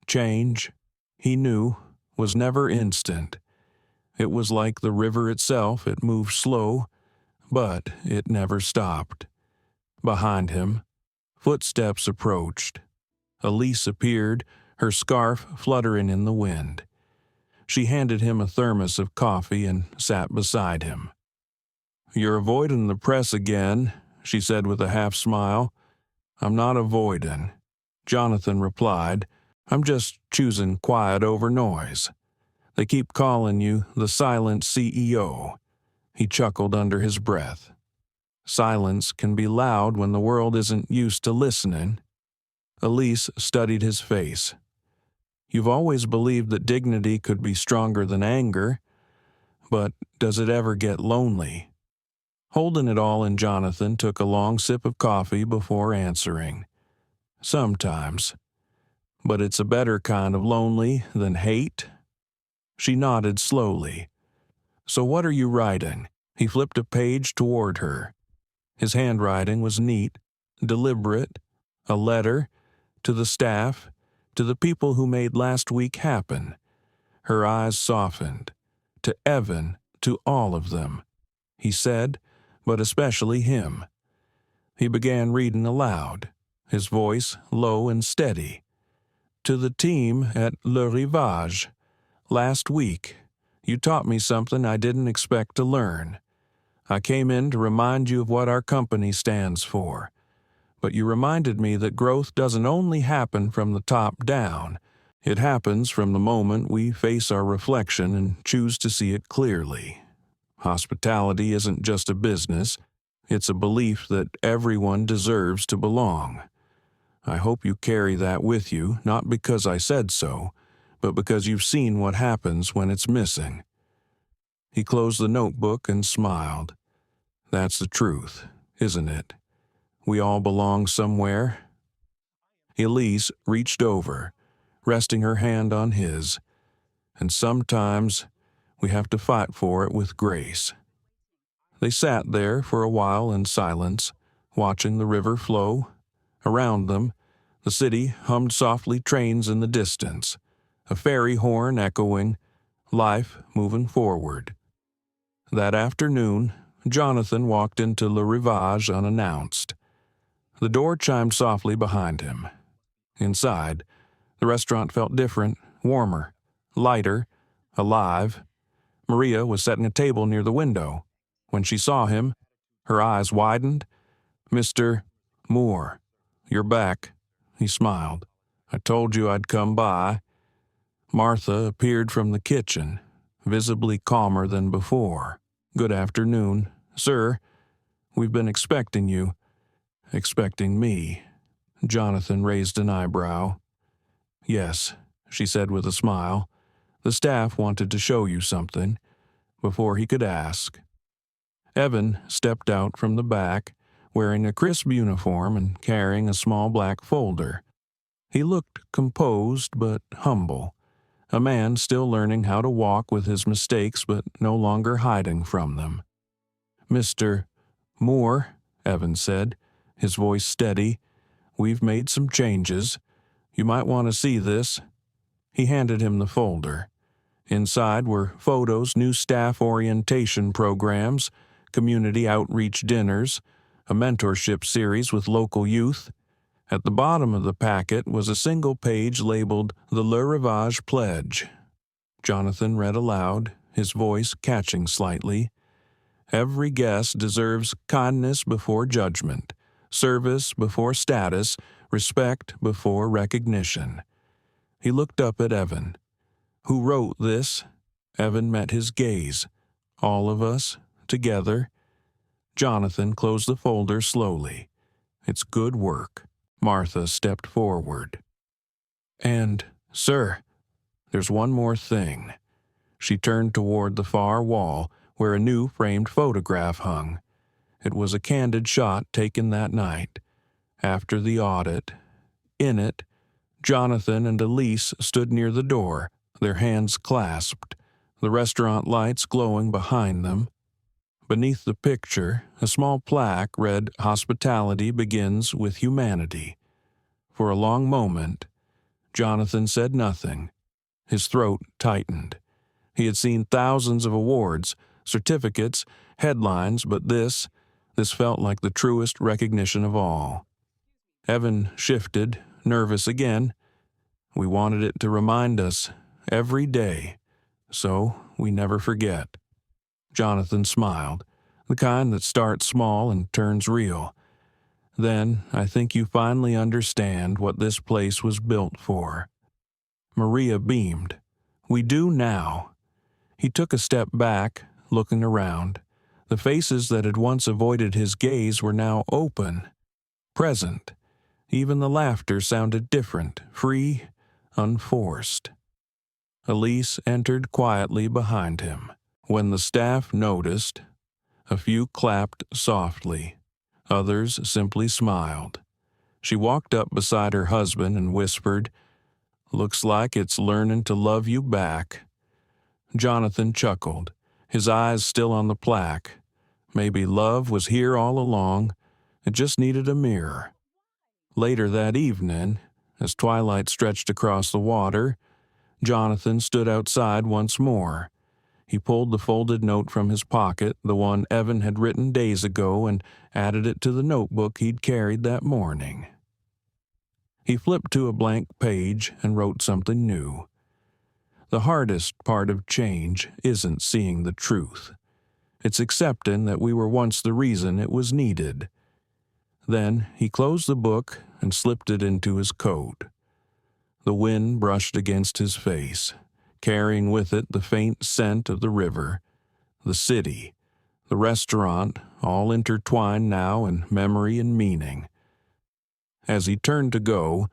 Change, he knew, was never instant. It was like the river itself. It moved slow, but it never stopped. Behind him, footsteps approached. Elise appeared, her scarf fluttering in the wind. She handed him a thermos of coffee and sat beside him. "You're avoiding the press again," she said with a half smile. "I'm not avoiding," Jonathan replied. "I'm just choosing quiet over noise. They keep calling you the silent CEO." He chuckled under his breath. Silence can be loud when the world isn't used to listening. Elise studied his face. "You've always believed that dignity could be stronger than anger, but does it ever get lonely?" Holding it all in, Jonathan took a long sip of coffee before answering. "Sometimes. But it's a better kind of lonely than hate." She nodded slowly. "So what are you writing?" He flipped a page toward her. His handwriting was neat, deliberate, a letter to the staff, to the people who made last week happen. Her eyes softened. To Evan, to all of them. He said, but especially him. He began reading aloud, his voice low and steady. "To the team at Le Rivage. Last week, you taught me something I didn't expect to learn. I came in to remind you of what our company stands for. But you reminded me that growth doesn't only happen from the top down. It happens from the moment we face our reflection and choose to see it clearly. Hospitality isn't just a business, it's a belief that everyone deserves to belong. I hope you carry that with you, not because I said so, but because you've seen what happens when it's missing. He closed the notebook and smiled. That's the truth, isn't it? We all belong somewhere. Elise reached over, resting her hand on his, and sometimes we have to fight for it with grace. They sat there for a while in silence, watching the river flow. Around them, the city hummed softly, trains in the distance, a ferry horn echoing, life moving forward. That afternoon, Jonathan walked into Le Rivage unannounced. The door chimed softly behind him. Inside, the restaurant felt different, warmer, lighter, alive. Maria was setting a table near the window. When she saw him, her eyes widened. "Mr. Moore, you're back," he smiled. "I told you I'd come by." Martha appeared from the kitchen, visibly calmer than before. "Good afternoon, sir. We've been expecting you." "Expecting me?" Jonathan raised an eyebrow. "Yes," she said with a smile. "The staff wanted to show you something." Before he could ask, Evan stepped out from the back, wearing a crisp uniform and carrying a small black folder. He looked composed but humble, a man still learning how to walk with his mistakes but no longer hiding from them. "Mr. Moore," Evan said, his voice steady, "we've made some changes. You might want to see this." He handed him the folder. Inside were photos, new staff orientation programs, community outreach dinners, a mentorship series with local youth. At the bottom of the packet was a single page labeled The Le Rivage Pledge. Jonathan read aloud, his voice catching slightly. "Every guest deserves kindness before judgment, service before status, respect before recognition." He looked up at Evan. "Who wrote this?" Evan met his gaze. "All of us, together." Jonathan closed the folder slowly. "It's good work." Martha stepped forward. "And, sir, there's one more thing." She turned toward the far wall where a new framed photograph hung. It was a candid shot taken that night, after the audit. In it, Jonathan and Elise stood near the door, their hands clasped, the restaurant lights glowing behind them. Beneath the picture, a small plaque read, "Hospitality begins with humanity." For a long moment, Jonathan said nothing. His throat tightened. He had seen thousands of awards, certificates, headlines, but this felt like the truest recognition of all. Evan shifted, nervous again. "We wanted it to remind us every day, so we never forget." Jonathan smiled, the kind that starts small and turns real. "Then I think you finally understand what this place was built for." Maria beamed. "We do now." He took a step back, looking around. The faces that had once avoided his gaze were now open, present. Even the laughter sounded different, free, unforced. Elise entered quietly behind him. When the staff noticed, a few clapped softly. Others simply smiled. She walked up beside her husband and whispered, "Looks like it's learning to love you back." Jonathan chuckled, his eyes still on the plaque. Maybe love was here all along. It just needed a mirror. Later that evening, as twilight stretched across the water, Jonathan stood outside once more. He pulled the folded note from his pocket, the one Evan had written days ago, and added it to the notebook he'd carried that morning. He flipped to a blank page and wrote something new. The hardest part of change isn't seeing the truth. It's accepting that we were once the reason it was needed. Then he closed the book and slipped it into his coat. The wind brushed against his face, carrying with it the faint scent of the river, the city, the restaurant, all intertwined now in memory and meaning. As he turned to go,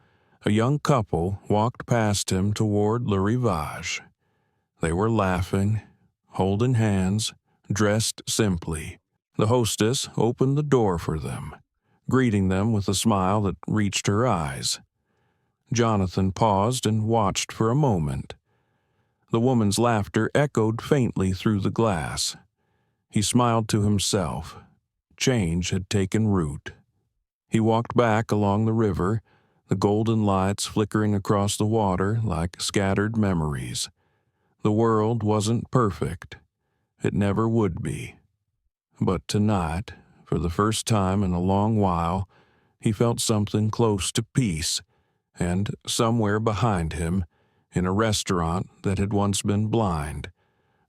a young couple walked past him toward Le Rivage. They were laughing, holding hands, dressed simply. The hostess opened the door for them, greeting them with a smile that reached her eyes. Jonathan paused and watched for a moment. The woman's laughter echoed faintly through the glass. He smiled to himself. Change had taken root. He walked back along the river, the golden lights flickering across the water like scattered memories. The world wasn't perfect. It never would be. But tonight, for the first time in a long while, he felt something close to peace, and somewhere behind him, in a restaurant that had once been blind,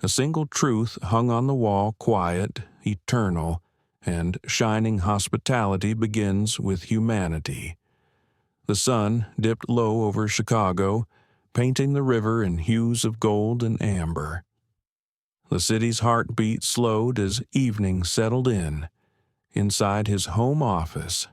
a single truth hung on the wall, quiet, eternal, and shining hospitality begins with humanity. The sun dipped low over Chicago, painting the river in hues of gold and amber. The city's heartbeat slowed as evening settled in. Inside his home office,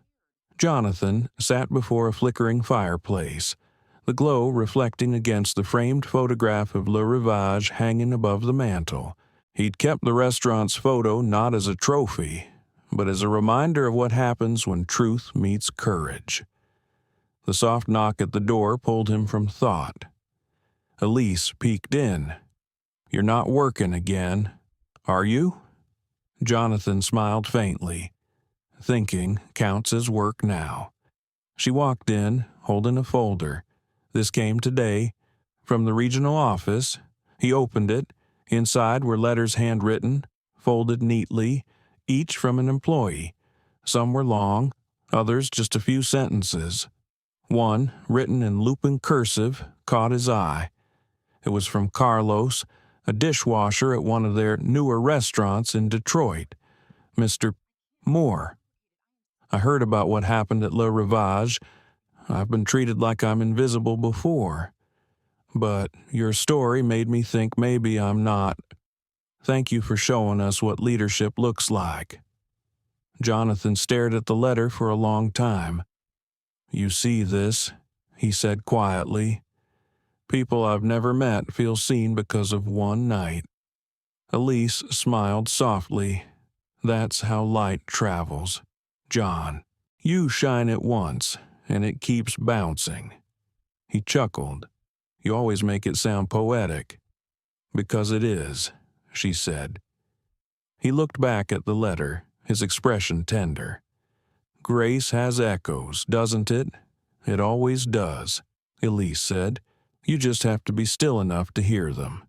Jonathan sat before a flickering fireplace, the glow reflecting against the framed photograph of Le Rivage hanging above the mantel. He'd kept the restaurant's photo not as a trophy, but as a reminder of what happens when truth meets courage. The soft knock at the door pulled him from thought. Elise peeked in. "You're not working again, are you?" Jonathan smiled faintly. Thinking counts as work now. She walked in, holding a folder. This came today, from the regional office. He opened it. Inside were letters handwritten, folded neatly, each from an employee. Some were long, others just a few sentences. One, written in looping cursive, caught his eye. It was from Carlos, a dishwasher at one of their newer restaurants in Detroit. "Mr. Moore, I heard about what happened at Le Rivage. I've been treated like I'm invisible before. But your story made me think maybe I'm not. Thank you for showing us what leadership looks like." Jonathan stared at the letter for a long time. "You see this," he said quietly. "People I've never met feel seen because of one night." Elise smiled softly. "That's how light travels, John. You shine it once, and it keeps bouncing." He chuckled. "You always make it sound poetic." "Because it is," she said. He looked back at the letter, his expression tender. "Grace has echoes, doesn't it?" "It always does," Elise said. "You just have to be still enough to hear them."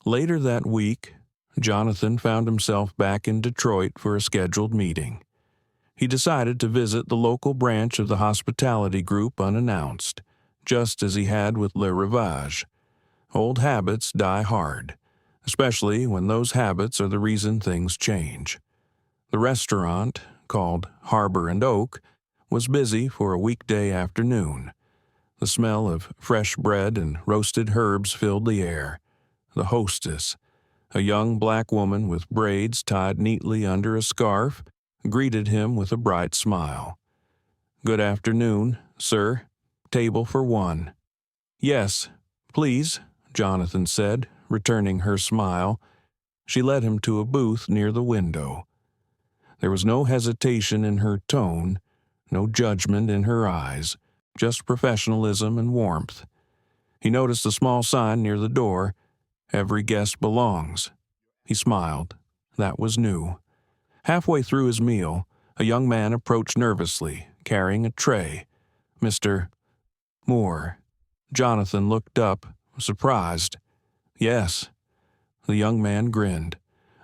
Later that week, Jonathan found himself back in Detroit for a scheduled meeting. He decided to visit the local branch of the hospitality group unannounced, just as he had with Le Rivage. Old habits die hard, especially when those habits are the reason things change. The restaurant, called Harbor and Oak, was busy for a weekday afternoon. The smell of fresh bread and roasted herbs filled the air. The hostess, a young black woman with braids tied neatly under a scarf, greeted him with a bright smile. "Good afternoon, sir. Table for one." "Yes, please," Jonathan said, returning her smile. She led him to a booth near the window. There was no hesitation in her tone, no judgment in her eyes, just professionalism and warmth. He noticed a small sign near the door, "Every guest belongs." He smiled. That was new. Halfway through his meal, a young man approached nervously, carrying a tray. "Mr. Moore." Jonathan looked up, surprised. "Yes." The young man grinned.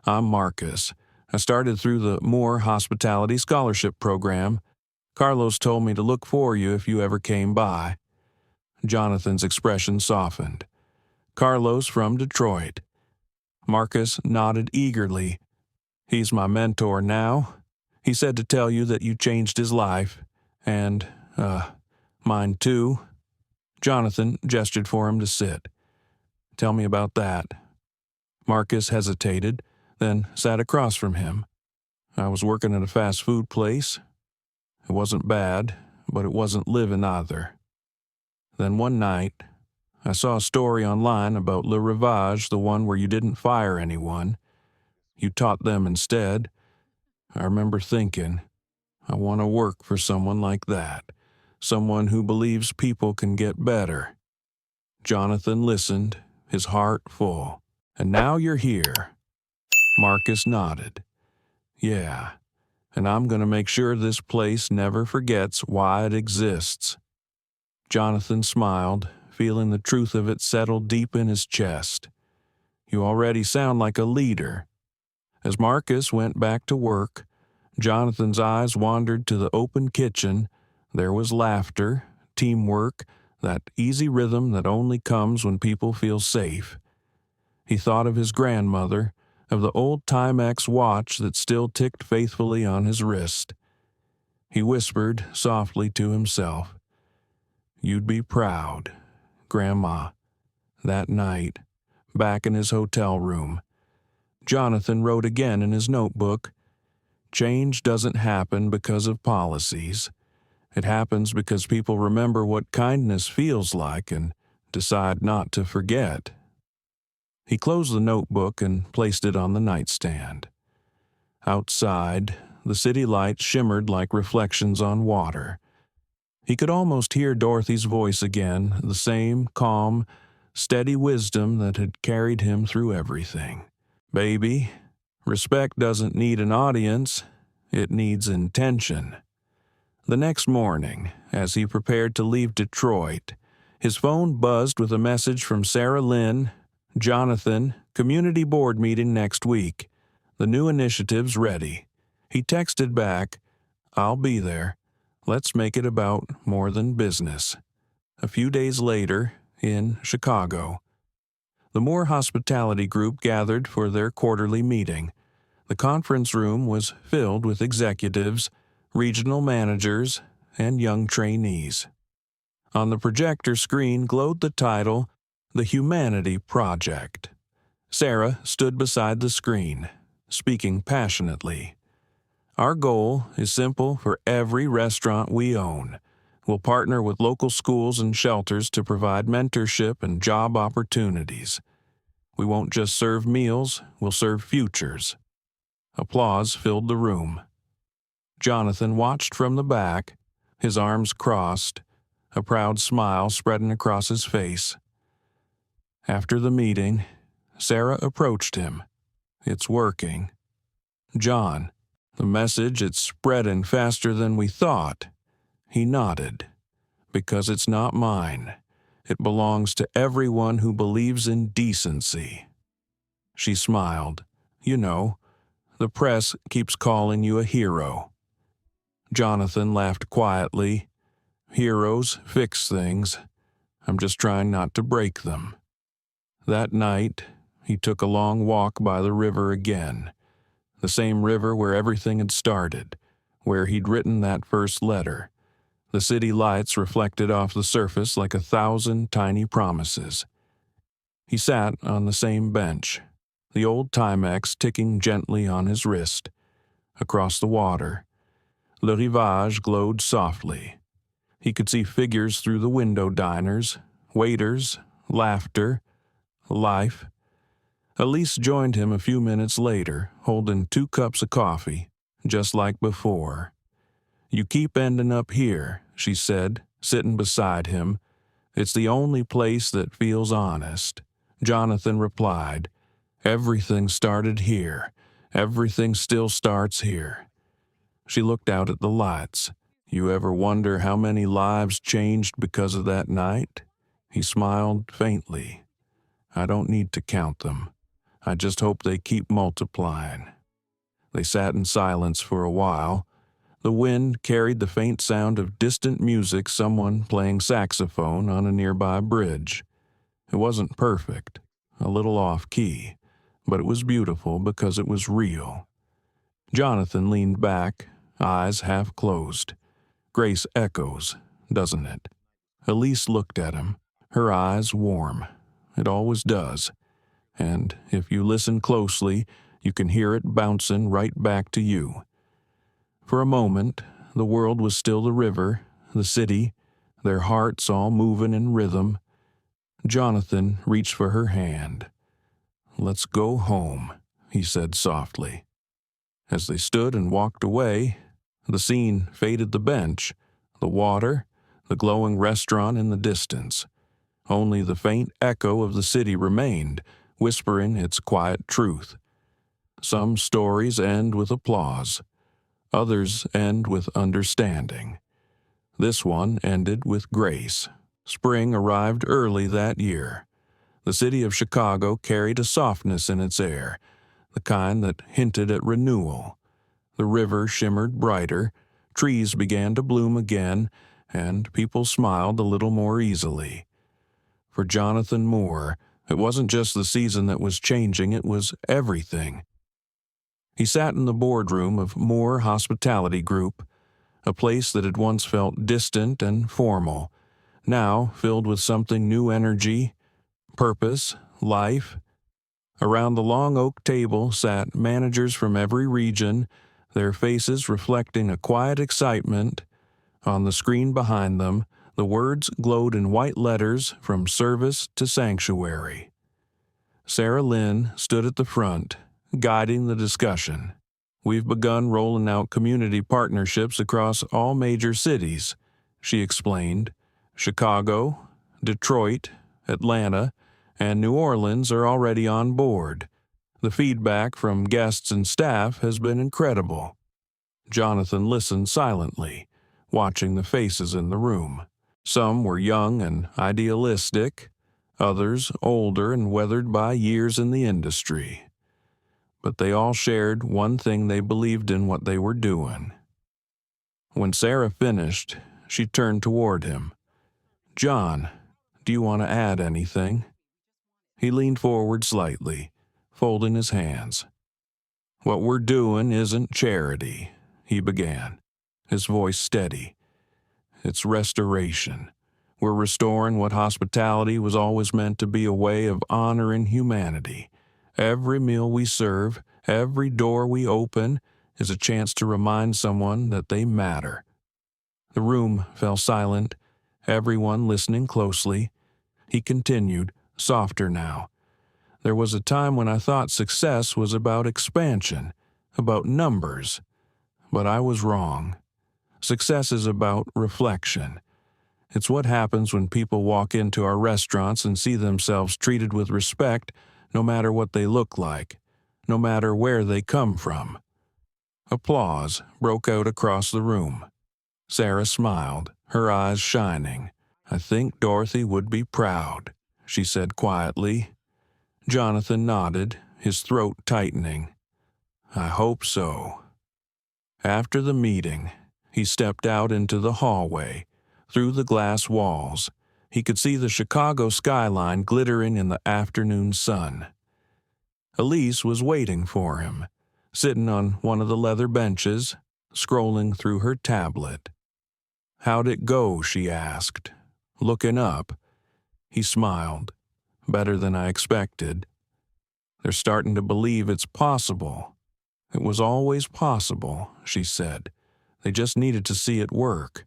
"I'm Marcus. I started through the Moore Hospitality Scholarship Program. Carlos told me to look for you if you ever came by." Jonathan's expression softened. "Carlos from Detroit." Marcus nodded eagerly. "He's my mentor now. He said to tell you that you changed his life, and, mine too." Jonathan gestured for him to sit. "Tell me about that." Marcus hesitated, then sat across from him. "I was working at a fast food place. It wasn't bad, but it wasn't living either. Then one night, I saw a story online about Le Rivage, the one where you didn't fire anyone. You taught them instead. I remember thinking, I want to work for someone like that, someone who believes people can get better." Jonathan listened, his heart full. "And now you're here." Marcus nodded. "Yeah, and I'm going to make sure this place never forgets why it exists." Jonathan smiled, feeling the truth of it settle deep in his chest. "You already sound like a leader." As Marcus went back to work, Jonathan's eyes wandered to the open kitchen. There was laughter, teamwork, that easy rhythm that only comes when people feel safe. He thought of his grandmother, of the old Timex watch that still ticked faithfully on his wrist. He whispered softly to himself, "You'd be proud, Grandma." That night, back in his hotel room, Jonathan wrote again in his notebook, "Change doesn't happen because of policies. It happens because people remember what kindness feels like and decide not to forget." He closed the notebook and placed it on the nightstand. Outside, the city lights shimmered like reflections on water. He could almost hear Dorothy's voice again, the same calm, steady wisdom that had carried him through everything. "Baby, respect doesn't need an audience, it needs intention." The next morning, as he prepared to leave Detroit, his phone buzzed with a message from Sarah Lynn. "Jonathan, community board meeting next week. The new initiative's ready." He texted back, "I'll be there. Let's make it about more than business." A few days later, in Chicago, the Moore Hospitality Group gathered for their quarterly meeting. The conference room was filled with executives, regional managers, and young trainees. On the projector screen glowed the title, "The Humanity Project." Sarah stood beside the screen, speaking passionately. "Our goal is simple for every restaurant we own. We'll partner with local schools and shelters to provide mentorship and job opportunities. We won't just serve meals, we'll serve futures." Applause filled the room. Jonathan watched from the back, his arms crossed, a proud smile spreading across his face. After the meeting, Sarah approached him. "It's working." "John, the message, it's spreading faster than we thought." He nodded. "Because it's not mine. It belongs to everyone who believes in decency." She smiled. "You know, the press keeps calling you a hero." Jonathan laughed quietly. "Heroes fix things. I'm just trying not to break them." That night, he took a long walk by the river again. The same river where everything had started, where he'd written that first letter. The city lights reflected off the surface like 1,000 tiny promises. He sat on the same bench, the old Timex ticking gently on his wrist. Across the water, Le Rivage glowed softly. He could see figures through the window diners, waiters, laughter, life. Elise joined him a few minutes later, holding 2 cups of coffee, just like before. "You keep ending up here," she said, sitting beside him. "It's the only place that feels honest." Jonathan replied, "Everything started here. Everything still starts here." She looked out at the lights. "You ever wonder how many lives changed because of that night?" He smiled faintly. "I don't need to count them. I just hope they keep multiplying." They sat in silence for a while. The wind carried the faint sound of distant music, someone playing saxophone on a nearby bridge. It wasn't perfect, a little off-key, but it was beautiful because it was real. Jonathan leaned back, eyes half closed. Grace echoes, doesn't it? Elise looked at him, her eyes warm. It always does. And if you listen closely, you can hear it bouncing right back to you. For a moment, the world was still the river, the city, their hearts all moving in rhythm. Jonathan reached for her hand. "Let's go home," he said softly. As they stood and walked away, the scene faded: the bench, the water, the glowing restaurant in the distance. Only the faint echo of the city remained, whispering its quiet truth. Some stories end with applause. Others end with understanding. This one ended with grace. Spring arrived early that year. The city of Chicago carried a softness in its air, the kind that hinted at renewal. The river shimmered brighter, trees began to bloom again, and people smiled a little more easily. For Jonathan Moore, it wasn't just the season that was changing, it was everything. He sat in the boardroom of Moore Hospitality Group, a place that had once felt distant and formal, now filled with something new: energy, purpose, life. Around the long oak table sat managers from every region, their faces reflecting a quiet excitement. On the screen behind them, the words glowed in white letters: from service to sanctuary. Sarah Lynn stood at the front, guiding the discussion. "We've begun rolling out community partnerships across all major cities," she explained. "Chicago, Detroit, Atlanta, and New Orleans are already on board. The feedback from guests and staff has been incredible." Jonathan listened silently, watching the faces in the room. Some were young and idealistic, others older and weathered by years in the industry. But they all shared one thing: they believed in what they were doing. When Sarah finished, she turned toward him. "John, do you want to add anything?" He leaned forward slightly, folding his hands. "What we're doing isn't charity," he began, his voice steady. "It's restoration. We're restoring what hospitality was always meant to be: a way of honoring humanity. Every meal we serve, every door we open, is a chance to remind someone that they matter." The room fell silent, everyone listening closely. He continued, softer now. "There was a time when I thought success was about expansion, about numbers. But I was wrong. Success is about reflection. It's what happens when people walk into our restaurants and see themselves treated with respect, no matter what they look like, no matter where they come from." Applause broke out across the room. Sarah smiled, her eyes shining. "I think Dorothy would be proud," she said quietly. Jonathan nodded, his throat tightening. "I hope so." After the meeting, he stepped out into the hallway. Through the glass walls, he could see the Chicago skyline glittering in the afternoon sun. Elise was waiting for him, sitting on one of the leather benches, scrolling through her tablet. "How'd it go?" she asked, looking up. He smiled. "Better than I expected. They're starting to believe it's possible." "It was always possible," she said. "They just needed to see it work."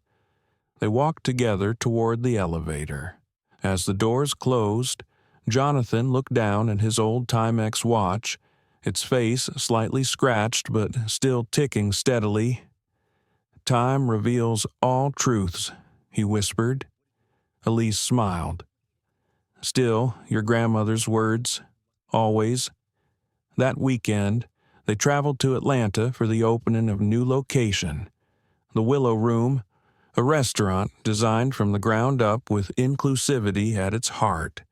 They walked together toward the elevator. As the doors closed, Jonathan looked down at his old Timex watch, its face slightly scratched but still ticking steadily. "Time reveals all truths," he whispered. Elise smiled. "Still, your grandmother's words, always." That weekend, they traveled to Atlanta for the opening of a new location, the Willow Room, a restaurant designed from the ground up with inclusivity at its heart.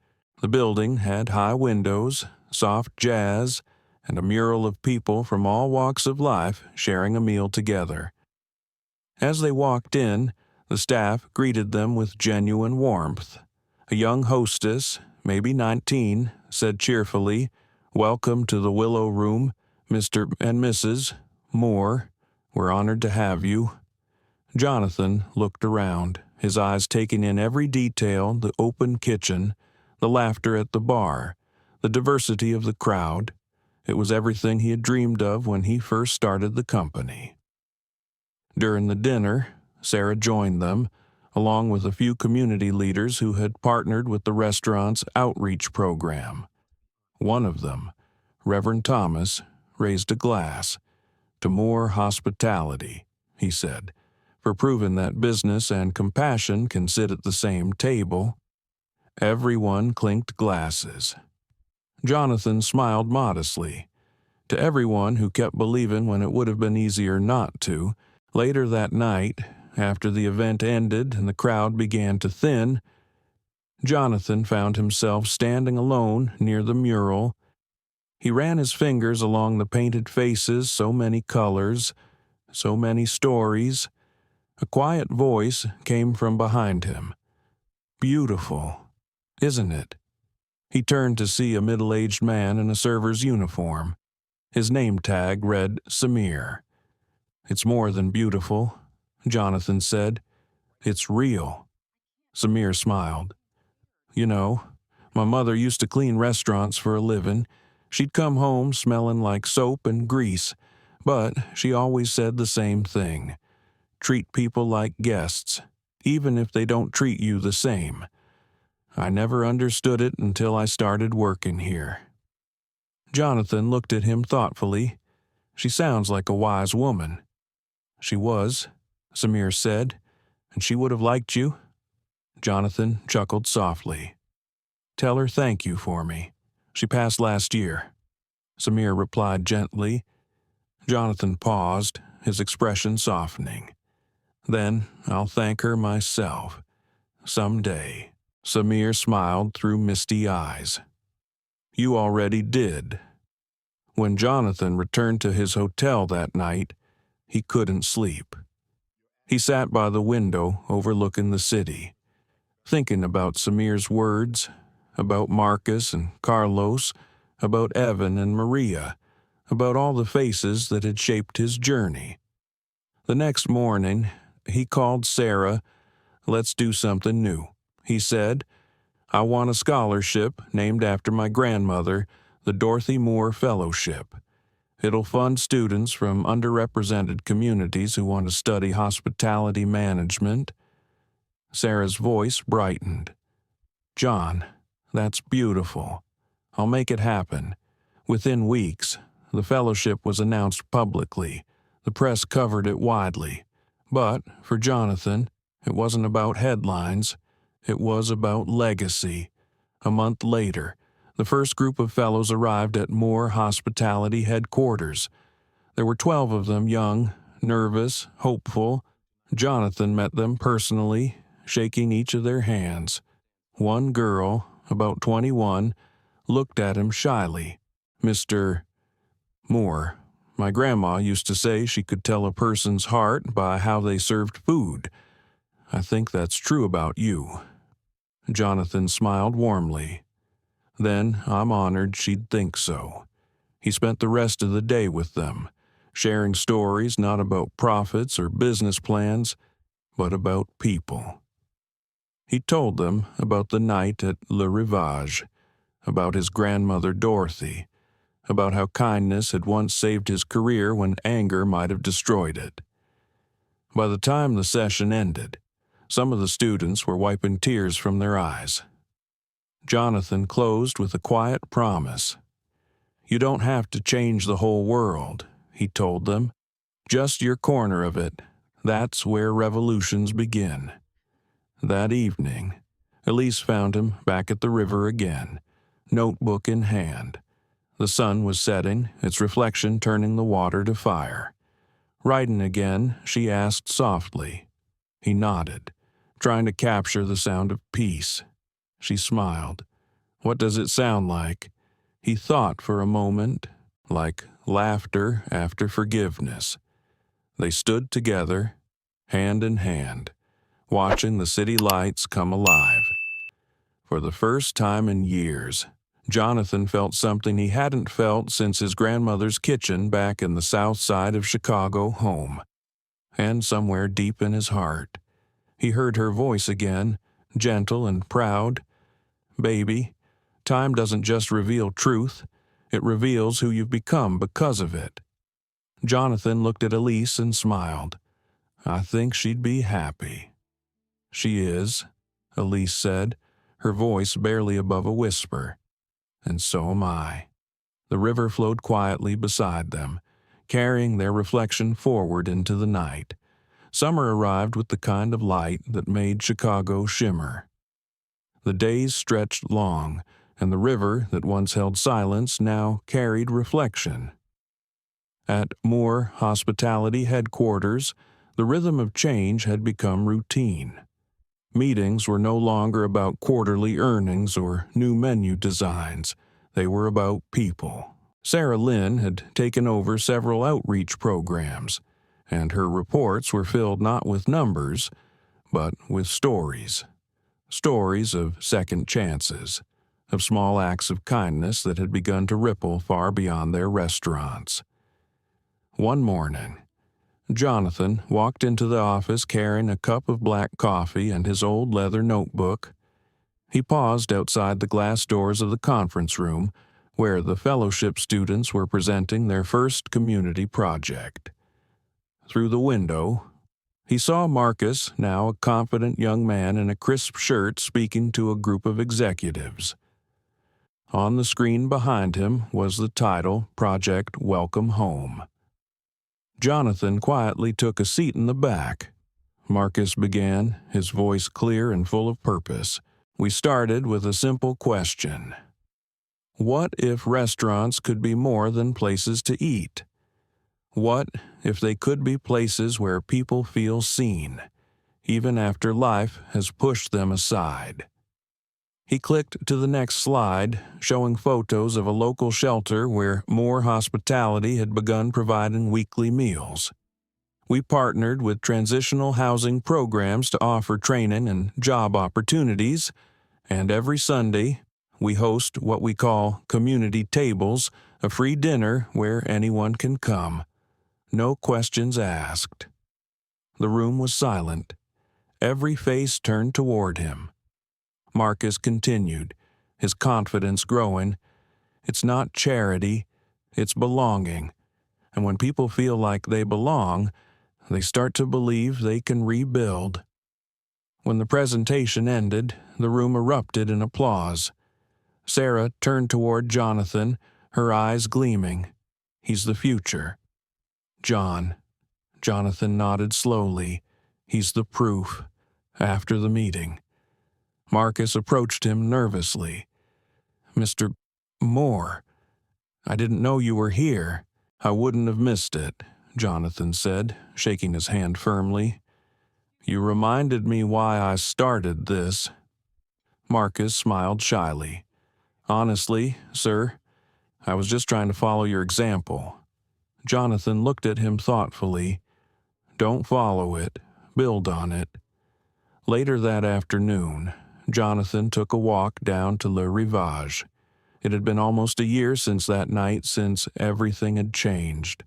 The building had high windows, soft jazz, and a mural of people from all walks of life sharing a meal together. As they walked in, the staff greeted them with genuine warmth. A young hostess, maybe 19, said cheerfully, "Welcome to the Willow Room, Mr. and Mrs. Moore. We're honored to have you." Jonathan looked around, his eyes taking in every detail, the open kitchen, the laughter at the bar, the diversity of the crowd. It was everything he had dreamed of when he first started the company. During the dinner, Sarah joined them, along with a few community leaders who had partnered with the restaurant's outreach program. One of them, Reverend Thomas, raised a glass. "To more hospitality," he said, "for proving that business and compassion can sit at the same table." Everyone clinked glasses. Jonathan smiled modestly. To everyone who kept believing when it would have been easier not to, later that night, after the event ended and the crowd began to thin, Jonathan found himself standing alone near the mural. He ran his fingers along the painted faces, so many colors, so many stories. A quiet voice came from behind him. "Beautiful, isn't it?" He turned to see a middle-aged man in a server's uniform. His name tag read Samir. "It's more than beautiful," Jonathan said. "It's real." Samir smiled. "You know, my mother used to clean restaurants for a living. She'd come home smelling like soap and grease, but she always said the same thing. Treat people like guests, even if they don't treat you the same. I never understood it until I started working here." Jonathan looked at him thoughtfully. "She sounds like a wise woman." "She was," Samir said, "and she would have liked you." Jonathan chuckled softly. "Tell her thank you for me. She passed last year," Samir replied gently. Jonathan paused, his expression softening. "Then I'll thank her myself. Someday." Samir smiled through misty eyes. "You already did." When Jonathan returned to his hotel that night, he couldn't sleep. He sat by the window overlooking the city, thinking about Samir's words, about Marcus and Carlos, about Evan and Maria, about all the faces that had shaped his journey. The next morning, he called Sarah. "Let's do something new," he said. "I want a scholarship named after my grandmother, the Dorothy Moore Fellowship. It'll fund students from underrepresented communities who want to study hospitality management." Sarah's voice brightened. "John, that's beautiful. I'll make it happen." Within weeks, the fellowship was announced publicly. The press covered it widely. But, for Jonathan, it wasn't about headlines. It was about legacy. A month later, the first group of fellows arrived at Moore Hospitality headquarters. There were 12 of them, young, nervous, hopeful. Jonathan met them personally, shaking each of their hands. One girl, about 21, looked at him shyly. "Mr. Moore, my grandma used to say she could tell a person's heart by how they served food. I think that's true about you." Jonathan smiled warmly. "Then I'm honored she'd think so." He spent the rest of the day with them, sharing stories not about profits or business plans, but about people. He told them about the night at Le Rivage, about his grandmother Dorothy, about how kindness had once saved his career when anger might have destroyed it. By the time the session ended, some of the students were wiping tears from their eyes. Jonathan closed with a quiet promise. "You don't have to change the whole world," he told them. "Just your corner of it. That's where revolutions begin." That evening, Elise found him back at the river again, notebook in hand. The sun was setting, its reflection turning the water to fire. "Writing again?" she asked softly. He nodded, trying to capture the sound of peace. She smiled. "What does it sound like?" He thought for a moment, like laughter after forgiveness. They stood together, hand in hand, watching the city lights come alive. For the first time in years, Jonathan felt something he hadn't felt since his grandmother's kitchen back in the south side of Chicago home. And somewhere deep in his heart, He heard her voice again, gentle and proud. "Baby, time doesn't just reveal truth, it reveals who you've become because of it." Jonathan looked at Elise and smiled. "I think she'd be happy." "She is," Elise said, her voice barely above a whisper. "And so am I." The river flowed quietly beside them, carrying their reflection forward into the night. Summer arrived with the kind of light that made Chicago shimmer. The days stretched long, and the river that once held silence now carried reflection. At Moore Hospitality headquarters, the rhythm of change had become routine. Meetings were no longer about quarterly earnings or new menu designs. They were about people. Sarah Lynn had taken over several outreach programs, and her reports were filled not with numbers, but with stories. Stories of second chances, of small acts of kindness that had begun to ripple far beyond their restaurants. One morning, Jonathan walked into the office carrying a cup of black coffee and his old leather notebook. He paused outside the glass doors of the conference room, where the fellowship students were presenting their first community project. Through the window, he saw Marcus, now a confident young man in a crisp shirt, speaking to a group of executives. On the screen behind him was the title, Project Welcome Home. Jonathan quietly took a seat in the back. Marcus began, his voice clear and full of purpose. "We started with a simple question. What if restaurants could be more than places to eat? What if they could be places where people feel seen, even after life has pushed them aside?" He clicked to the next slide, showing photos of a local shelter where Moore Hospitality had begun providing weekly meals. "We partnered with transitional housing programs to offer training and job opportunities, and every Sunday, we host what we call community tables, a free dinner where anyone can come. No questions asked." The room was silent. Every face turned toward him. Marcus continued, his confidence growing. "It's not charity, it's belonging. And when people feel like they belong, they start to believe they can rebuild." When the presentation ended, the room erupted in applause. Sarah turned toward Jonathan, her eyes gleaming. "He's the future." Jonathan nodded slowly. "He's the proof." After the meeting, Marcus approached him nervously. "Mr. Moore, I didn't know you were here." "I wouldn't have missed it," Jonathan said, shaking his hand firmly. "You reminded me why I started this." Marcus smiled shyly. "Honestly, sir, I was just trying to follow your example." Jonathan looked at him thoughtfully. "Don't follow it, build on it." Later that afternoon, Jonathan took a walk down to Le Rivage. It had been almost a year since that night, since everything had changed.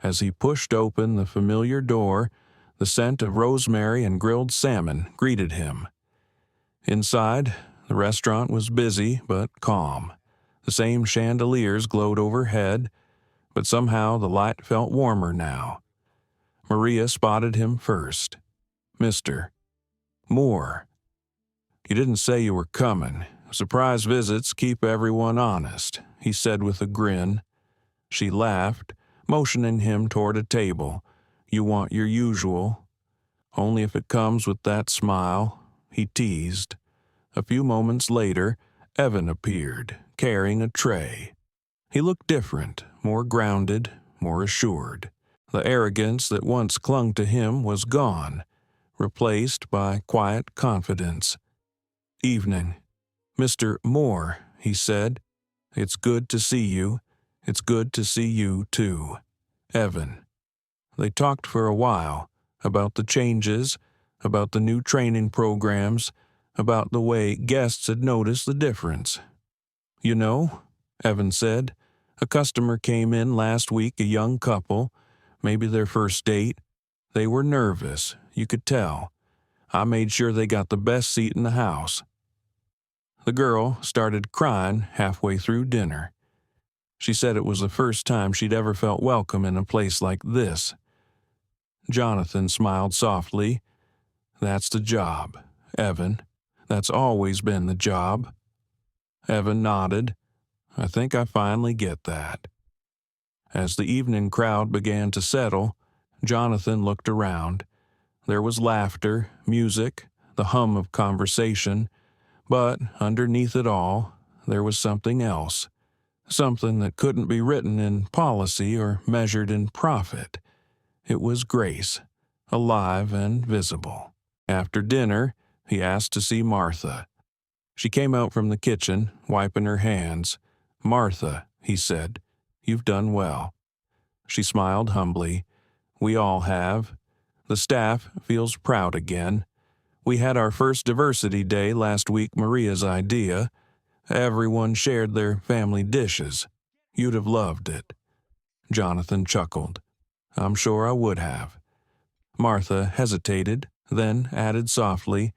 As he pushed open the familiar door, the scent of rosemary and grilled salmon greeted him. Inside, the restaurant was busy but calm. The same chandeliers glowed overhead, but somehow the light felt warmer now. Maria spotted him first. "Mr. Moore. You didn't say you were coming. Surprise visits keep everyone honest," he said with a grin. She laughed, motioning him toward a table. "You want your usual?" "Only if it comes with that smile," he teased. A few moments later, Evan appeared, carrying a tray. He looked different, more grounded, more assured. The arrogance that once clung to him was gone, replaced by quiet confidence. "Evening. Mr. Moore," he said. "It's good to see you. It's good to see you, too. Evan." They talked for a while, about the changes, about the new training programs, about the way guests had noticed the difference. "You know," Evan said, "a customer came in last week, a young couple, maybe their first date. They were nervous, you could tell. I made sure they got the best seat in the house." The girl started crying halfway through dinner. She said it was the first time she'd ever felt welcome in a place like this. Jonathan smiled softly. "That's the job, Evan. That's always been the job." Evan nodded. "I think I finally get that." As the evening crowd began to settle, Jonathan looked around. There was laughter, music, the hum of conversation, but underneath it all, there was something else. Something that couldn't be written in policy or measured in profit. It was grace, alive and visible. After dinner, he asked to see Martha. She came out from the kitchen, wiping her hands. "Martha," he said, "you've done well." She smiled humbly. "We all have. The staff feels proud again. We had our first diversity day last week, Maria's idea. Everyone shared their family dishes. You'd have loved it." Jonathan chuckled. "I'm sure I would have." Martha hesitated, then added softly,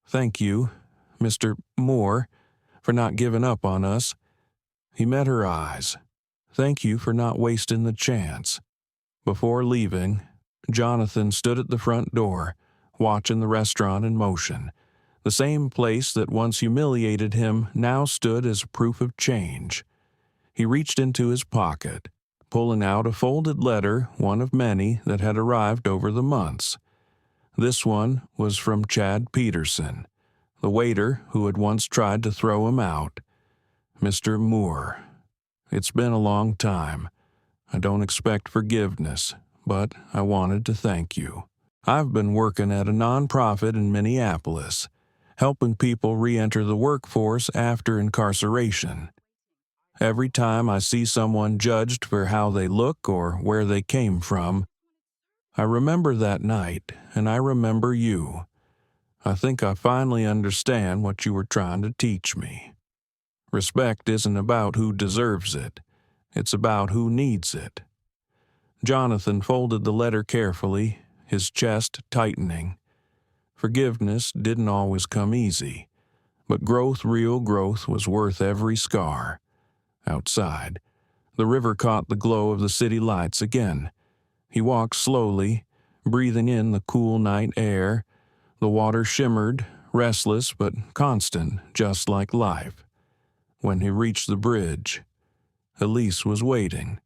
"Thank you, Mr. Moore, for not giving up on us." He met her eyes. "Thank you for not wasting the chance." Before leaving, Jonathan stood at the front door, watching the restaurant in motion. The same place that once humiliated him now stood as proof of change. He reached into his pocket, pulling out a folded letter, one of many that had arrived over the months. This one was from Chad Peterson, the waiter who had once tried to throw him out. "Mr. Moore, it's been a long time. I don't expect forgiveness, but I wanted to thank you. I've been working at a nonprofit in Minneapolis, helping people re-enter the workforce after incarceration. Every time I see someone judged for how they look or where they came from, I remember that night, and I remember you. I think I finally understand what you were trying to teach me. Respect isn't about who deserves it. It's about who needs it." Jonathan folded the letter carefully, his chest tightening. Forgiveness didn't always come easy, but real growth, was worth every scar. Outside, the river caught the glow of the city lights again. He walked slowly, breathing in the cool night air. The water shimmered, restless but constant, just like life. When he reached the bridge, Elise was waiting.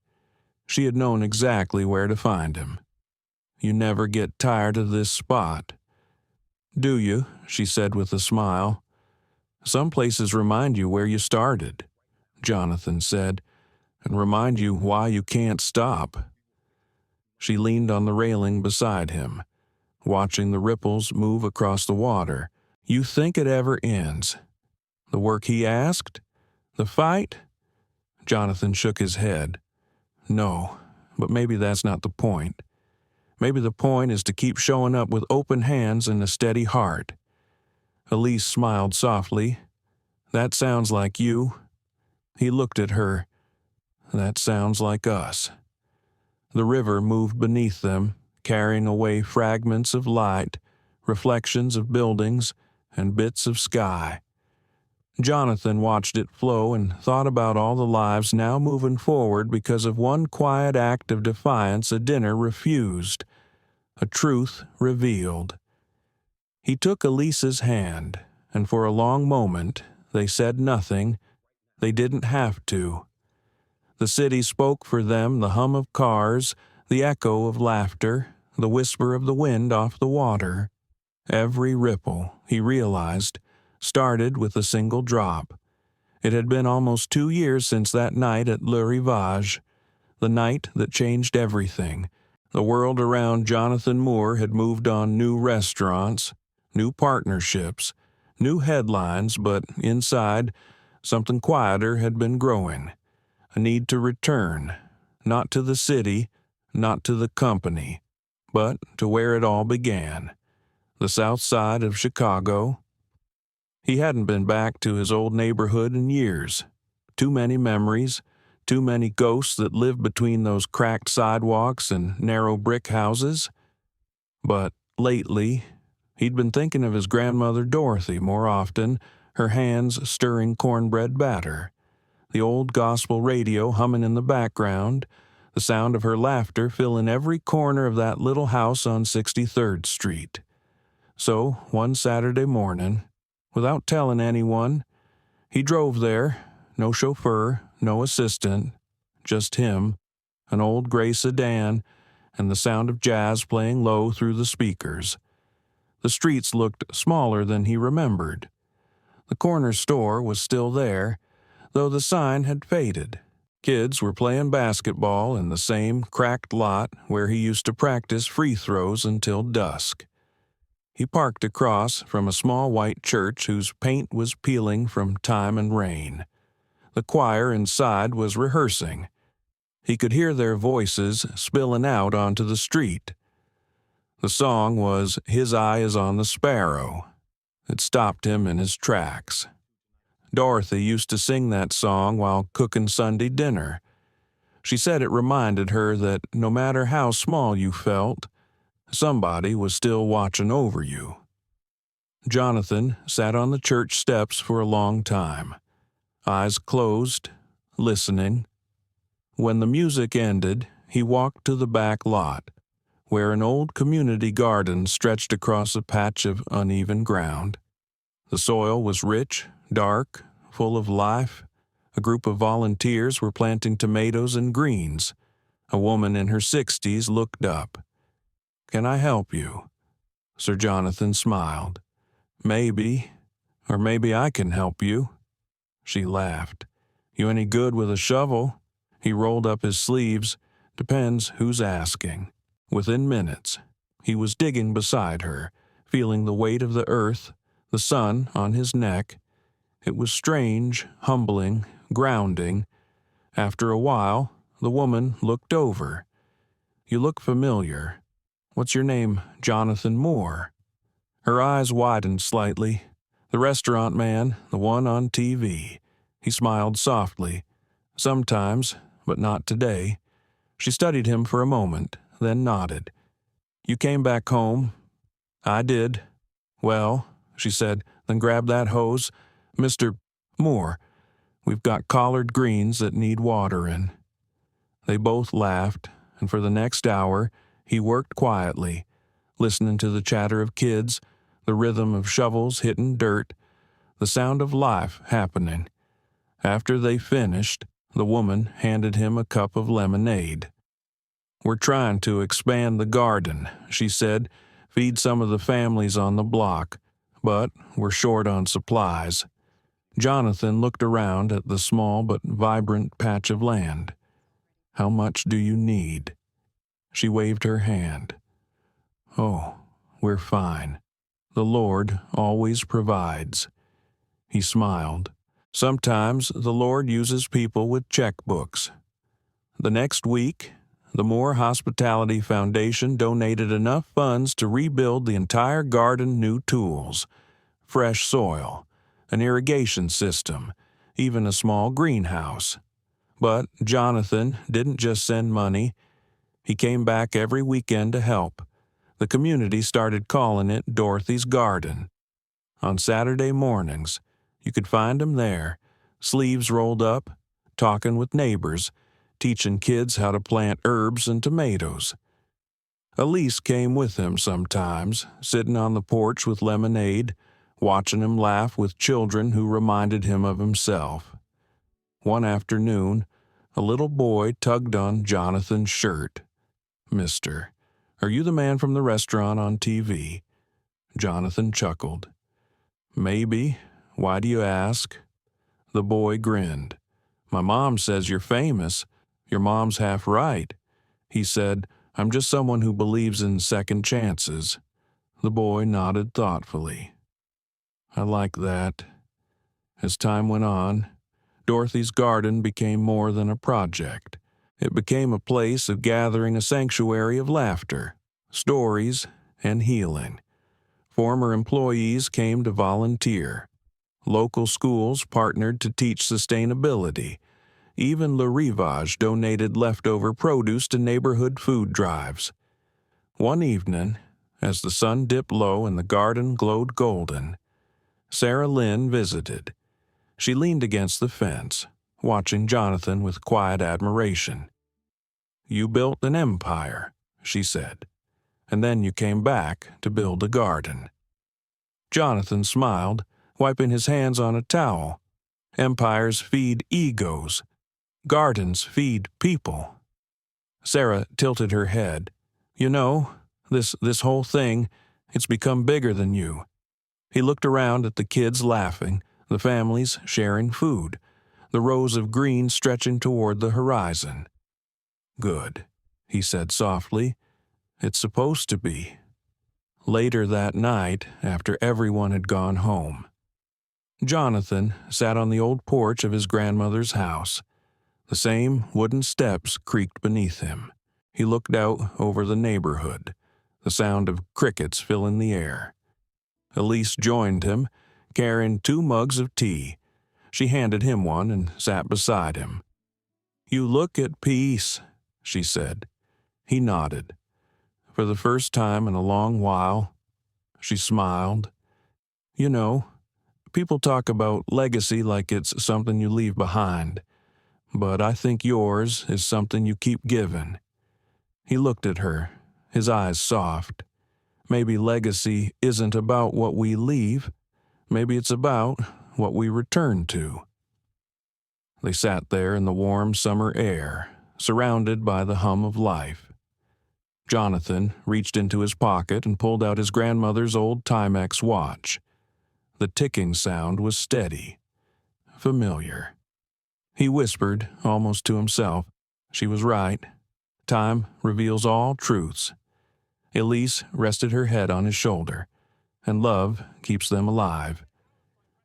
She had known exactly where to find him. "You never get tired of this spot." "Do you?" she said with a smile. "Some places remind you where you started," Jonathan said, "and remind you why you can't stop." She leaned on the railing beside him, watching the ripples move across the water. "You think it ever ends?" "The work he asked? The fight?" Jonathan shook his head. "No, but maybe that's not the point. Maybe the point is to keep showing up with open hands and a steady heart." Elise smiled softly. "That sounds like you." He looked at her. "That sounds like us." The river moved beneath them, carrying away fragments of light, reflections of buildings, and bits of sky. Jonathan watched it flow and thought about all the lives now moving forward because of one quiet act of defiance a dinner refused, a truth revealed. He took Elise's hand, and for a long moment they said nothing. They didn't have to. The city spoke for them, the hum of cars, the echo of laughter, the whisper of the wind off the water. Every ripple, he realized, started with a single drop. It had been almost 2 years since that night at Le Rivage, the night that changed everything. The world around Jonathan Moore had moved on new restaurants, new partnerships, new headlines, but inside, something quieter had been growing. A need to return, not to the city, not to the company, but to where it all began, the south side of Chicago. He hadn't been back to his old neighborhood in years. Too many memories, too many ghosts that lived between those cracked sidewalks and narrow brick houses. But lately, He'd been thinking of his grandmother Dorothy more often, her hands stirring cornbread batter, the old gospel radio humming in the background, the sound of her laughter filling every corner of that little house on 63rd Street. So, one Saturday morning, without telling anyone, he drove there, no chauffeur, no assistant, just him, an old gray sedan, and the sound of jazz playing low through the speakers. The streets looked smaller than he remembered. The corner store was still there, though the sign had faded. Kids were playing basketball in the same cracked lot where he used to practice free throws until dusk. He parked across from a small white church whose paint was peeling from time and rain. The choir inside was rehearsing. He could hear their voices spilling out onto the street. The song was "His Eye is on the Sparrow." It stopped him in his tracks. Dorothy used to sing that song while cooking Sunday dinner. She said it reminded her that no matter how small you felt, somebody was still watching over you. Jonathan sat on the church steps for a long time, eyes closed, listening. When the music ended, he walked to the back lot, where an old community garden stretched across a patch of uneven ground. The soil was rich, dark, full of life. A group of volunteers were planting tomatoes and greens. A woman in her 60s looked up. "Can I help you?" Sir Jonathan smiled. "Maybe, or maybe I can help you." She laughed. "You any good with a shovel?" He rolled up his sleeves. "Depends who's asking." Within minutes, he was digging beside her, feeling the weight of the earth, the sun on his neck. It was strange, humbling, grounding. After a while, the woman looked over. "You look familiar. What's your name, Jonathan Moore?" Her eyes widened slightly. "The restaurant man, the one on TV." He smiled softly. "Sometimes, but not today." She studied him for a moment, then nodded. "You came back home?" "I did." "Well," she said, "then grab that hose. Mr. Moore, we've got collard greens that need watering." They both laughed, and for the next hour he worked quietly, listening to the chatter of kids, the rhythm of shovels hitting dirt, the sound of life happening. After they finished, the woman handed him a cup of lemonade. "We're trying to expand the garden," she said, "feed some of the families on the block, but we're short on supplies." Jonathan looked around at the small but vibrant patch of land. "How much do you need?" She waved her hand. "Oh, we're fine. The Lord always provides." He smiled. "Sometimes the Lord uses people with checkbooks." The next week, the Moore Hospitality Foundation donated enough funds to rebuild the entire garden, new tools, fresh soil, an irrigation system, even a small greenhouse. But Jonathan didn't just send money. He came back every weekend to help. The community started calling it Dorothy's Garden. On Saturday mornings, you could find him there, sleeves rolled up, talking with neighbors, teaching kids how to plant herbs and tomatoes. Elise came with him sometimes, sitting on the porch with lemonade, watching him laugh with children who reminded him of himself. One afternoon, a little boy tugged on Jonathan's shirt. "Mister, are you the man from the restaurant on TV?" Jonathan chuckled. "Maybe. Why do you ask?" The boy grinned. "My mom says you're famous. Your mom's half right." He said, "I'm just someone who believes in second chances." The boy nodded thoughtfully. "I like that." As time went on, Dorothy's Garden became more than a project. It became a place of gathering, a sanctuary of laughter, stories, and healing. Former employees came to volunteer. Local schools partnered to teach sustainability. Even Le Rivage donated leftover produce to neighborhood food drives. One evening, As the sun dipped low and the garden glowed golden, Sarah Lynn visited. She leaned against the fence, watching Jonathan with quiet admiration. "You built an empire," she said, "and then you came back to build a garden." Jonathan smiled, wiping his hands on a towel. "Empires feed egos. Gardens feed people." Sarah tilted her head. "You know, this whole thing, it's become bigger than you." He looked around at the kids laughing, the families sharing food, the rows of green stretching toward the horizon. "Good," he said softly. "It's supposed to be." Later that night, after everyone had gone home, Jonathan sat on the old porch of his grandmother's house. The same wooden steps creaked beneath him. He looked out over the neighborhood, the sound of crickets filling the air. Elise joined him, carrying 2 mugs of tea. She handed him one and sat beside him. "You look at peace," she said. He nodded. For the first time in a long while, she smiled. "You know, people talk about legacy like it's something you leave behind, but I think yours is something you keep giving." He looked at her, his eyes soft. Maybe legacy isn't about what we leave. Maybe it's about what we return to. They sat there in the warm summer air, surrounded by the hum of life. Jonathan reached into his pocket and pulled out his grandmother's old Timex watch. The ticking sound was steady, familiar. He whispered, almost to himself, she was right. Time reveals all truths. Elise rested her head on his shoulder, and love keeps them alive.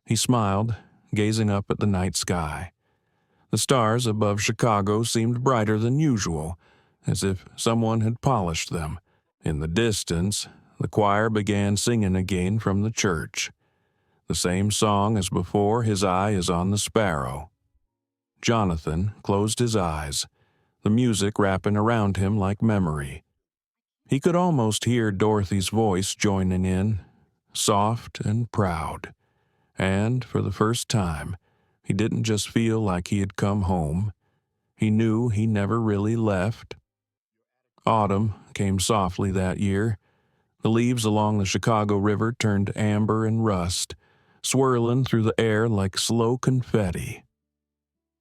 He smiled, gazing up at the night sky. The stars above Chicago seemed brighter than usual, as if someone had polished them. In the distance, the choir began singing again from the church. The same song as before, "His eye is on the sparrow." Jonathan closed his eyes, the music wrapping around him like memory. He could almost hear Dorothy's voice joining in, soft and proud. And for the first time, he didn't just feel like he had come home. He knew he never really left. Autumn came softly that year. The leaves along the Chicago River turned amber and rust, swirling through the air like slow confetti.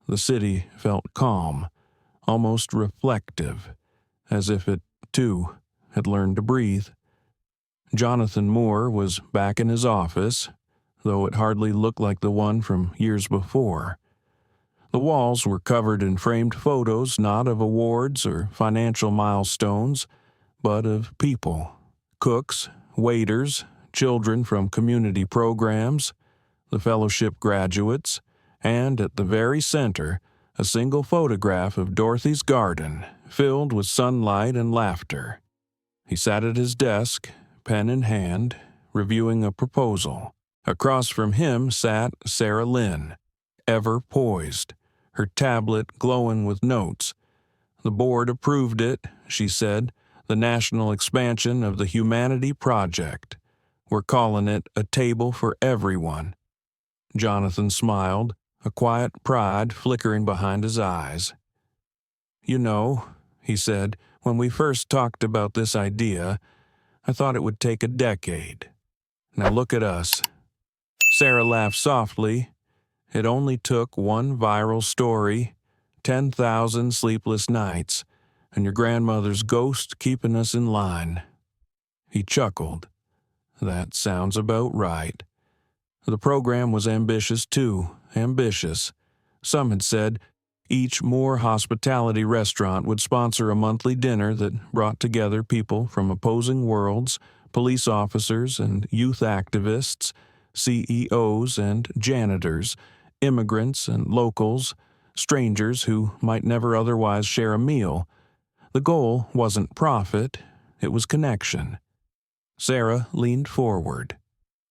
The city felt calm, almost reflective, as if it, too, had learned to breathe. Jonathan Moore was back in his office, though it hardly looked like the one from years before. The walls were covered in framed photos not of awards or financial milestones, but of people, cooks, waiters, children from community programs, the fellowship graduates, and at the very center, a single photograph of Dorothy's garden, filled with sunlight and laughter. He sat at his desk, pen in hand, reviewing a proposal. Across from him sat Sarah Lynn, ever poised, her tablet glowing with notes. "The board approved it," she said, "the national expansion of the Humanity Project. We're calling it a table for everyone." Jonathan smiled, a quiet pride flickering behind his eyes. "You know," he said, "when we first talked about this idea, I thought it would take a decade. Now look at us." Sarah laughed softly. "It only took one viral story, 10,000 sleepless nights, and your grandmother's ghost keeping us in line." He chuckled. "That sounds about right." The program was ambitious too, ambitious. Some had said each Moore hospitality restaurant would sponsor a monthly dinner that brought together people from opposing worlds, police officers and youth activists, CEOs and janitors, immigrants and locals, strangers who might never otherwise share a meal. The goal wasn't profit, it was connection. Sarah leaned forward.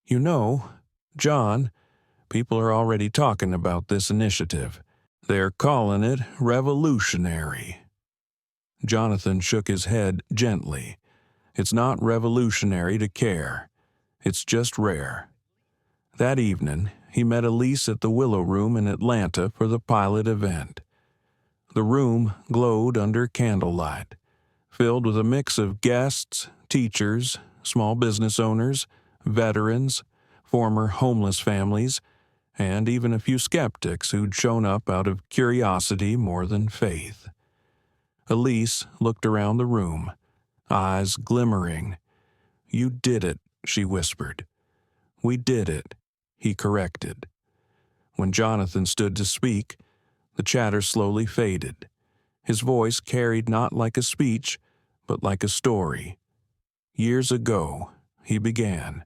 "You know, John, people are already talking about this initiative. They're calling it revolutionary." Jonathan shook his head gently. It's not revolutionary to care. It's just rare. That evening, he met Elise at the Willow Room in Atlanta for the pilot event. The room glowed under candlelight, filled with a mix of guests, teachers, small business owners, veterans, former homeless families, and even a few skeptics who'd shown up out of curiosity more than faith. Elise looked around the room, eyes glimmering. "You did it," she whispered. "We did it," he corrected. When Jonathan stood to speak, the chatter slowly faded. His voice carried not like a speech, but like a story. "Years ago," he began,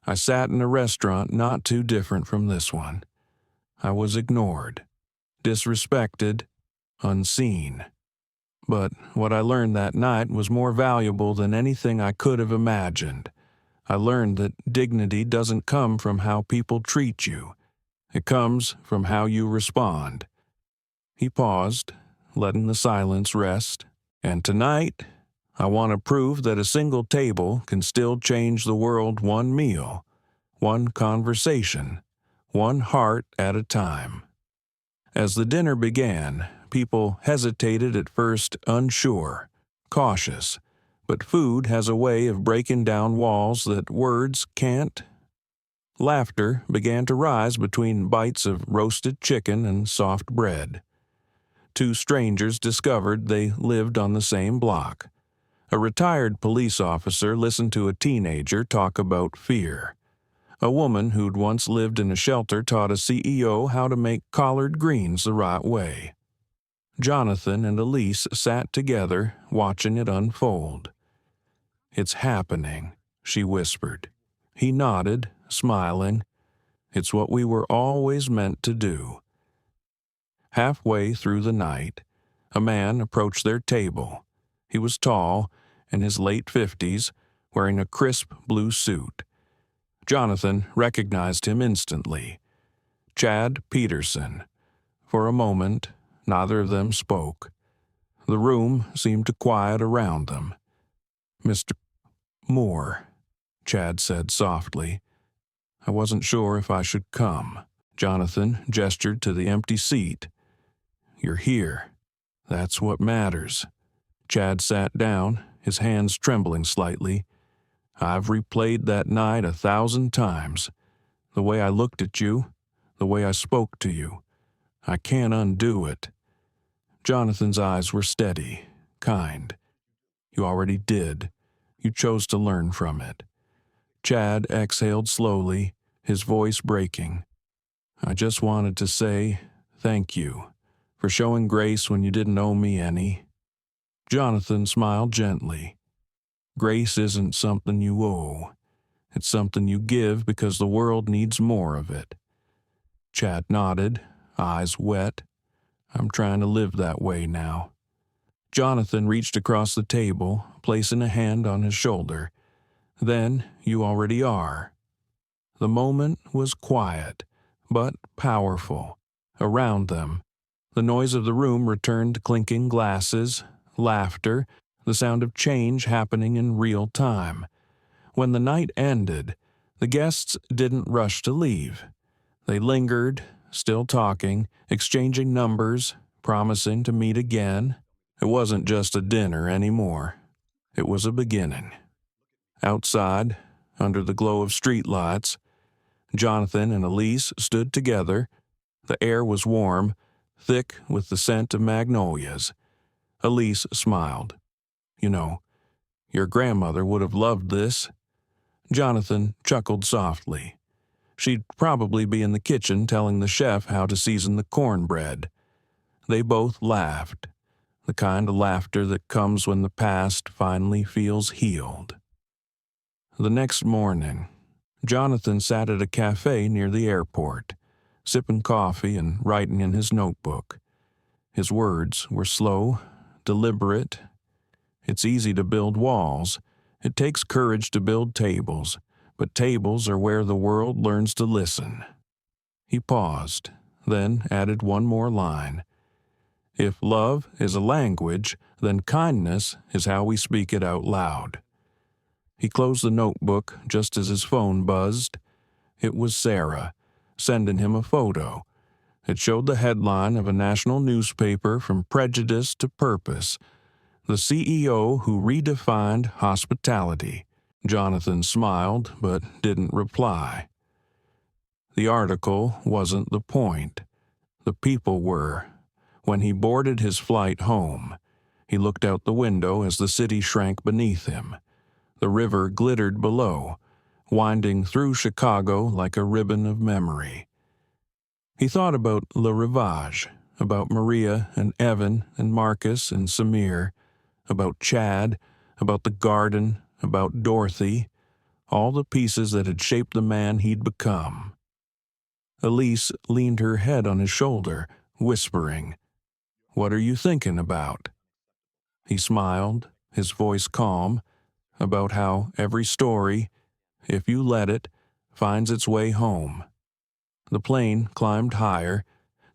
"I sat in a restaurant not too different from this one. I was ignored, disrespected, unseen. But what I learned that night was more valuable than anything I could have imagined. I learned that dignity doesn't come from how people treat you. It comes from how you respond." He paused, letting the silence rest. "And tonight, I want to prove that a single table can still change the world one meal, one conversation, one heart at a time." As the dinner began, people hesitated at first, unsure, cautious, but food has a way of breaking down walls that words can't. Laughter began to rise between bites of roasted chicken and soft bread. Two strangers discovered they lived on the same block. A retired police officer listened to a teenager talk about fear. A woman who'd once lived in a shelter taught a CEO how to make collard greens the right way. Jonathan and Elise sat together, watching it unfold. "It's happening," she whispered. He nodded, smiling. "It's what we were always meant to do." Halfway through the night, a man approached their table. He was tall, in his late 50s, wearing a crisp blue suit. Jonathan recognized him instantly. Chad Peterson. For a moment, neither of them spoke. The room seemed to quiet around them. "Mr. Moore," Chad said softly. "I wasn't sure if I should come." Jonathan gestured to the empty seat. "You're here. That's what matters." Chad sat down, his hands trembling slightly. "I've replayed that night 1,000 times. The way I looked at you, the way I spoke to you. I can't undo it." Jonathan's eyes were steady, kind. "You already did. You chose to learn from it." Chad exhaled slowly, his voice breaking. "I just wanted to say thank you for showing grace when you didn't owe me any." Jonathan smiled gently. "Grace isn't something you owe. It's something you give because the world needs more of it." Chad nodded, eyes wet. "I'm trying to live that way now." Jonathan reached across the table, placing a hand on his shoulder. "Then you already are." The moment was quiet, but powerful. Around them, the noise of the room returned to clinking glasses, laughter, the sound of change happening in real time. When the night ended, the guests didn't rush to leave. They lingered, still talking, exchanging numbers, promising to meet again. It wasn't just a dinner anymore. It was a beginning. Outside, under the glow of streetlights, Jonathan and Elise stood together. The air was warm, thick with the scent of magnolias. Elise smiled. "You know, your grandmother would have loved this." Jonathan chuckled softly. "She'd probably be in the kitchen telling the chef how to season the cornbread." They both laughed, the kind of laughter that comes when the past finally feels healed. The next morning, Jonathan sat at a cafe near the airport, sipping coffee and writing in his notebook. His words were slow, deliberate. "It's easy to build walls. It takes courage to build tables, but tables are where the world learns to listen." He paused, then added one more line. "If love is a language, then kindness is how we speak it out loud." He closed the notebook just as his phone buzzed. It was Sarah, sending him a photo. It showed the headline of a national newspaper, From Prejudice to Purpose, the CEO who redefined hospitality. Jonathan smiled, but didn't reply. The article wasn't the point. The people were. When he boarded his flight home, he looked out the window as the city shrank beneath him. The river glittered below, winding through Chicago like a ribbon of memory. He thought about Le Rivage, about Maria and Evan and Marcus and Samir, about Chad, about the garden, about Dorothy, all the pieces that had shaped the man he'd become. Elise leaned her head on his shoulder, whispering, "What are you thinking about?" He smiled, his voice calm, about how every story, if you let it, finds its way home. The plane climbed higher,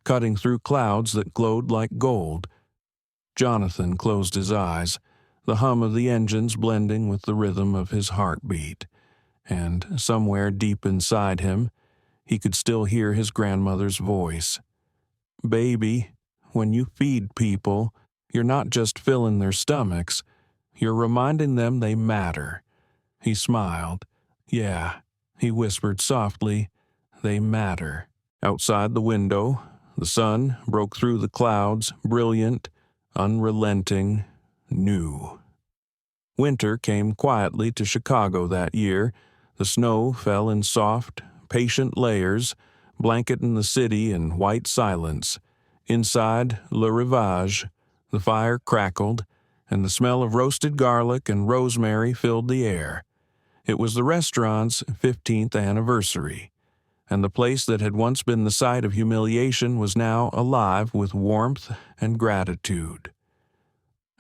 cutting through clouds that glowed like gold. Jonathan closed his eyes, the hum of the engines blending with the rhythm of his heartbeat, and somewhere deep inside him, he could still hear his grandmother's voice. "Baby, when you feed people, you're not just filling their stomachs, you're reminding them they matter." He smiled. "Yeah," he whispered softly, "they matter." Outside the window, the sun broke through the clouds, brilliant, unrelenting, new. Winter came quietly to Chicago that year. The snow fell in soft, patient layers, blanketing the city in white silence. Inside Le Rivage, the fire crackled, and the smell of roasted garlic and rosemary filled the air. It was the restaurant's 15th anniversary, and the place that had once been the site of humiliation was now alive with warmth and gratitude.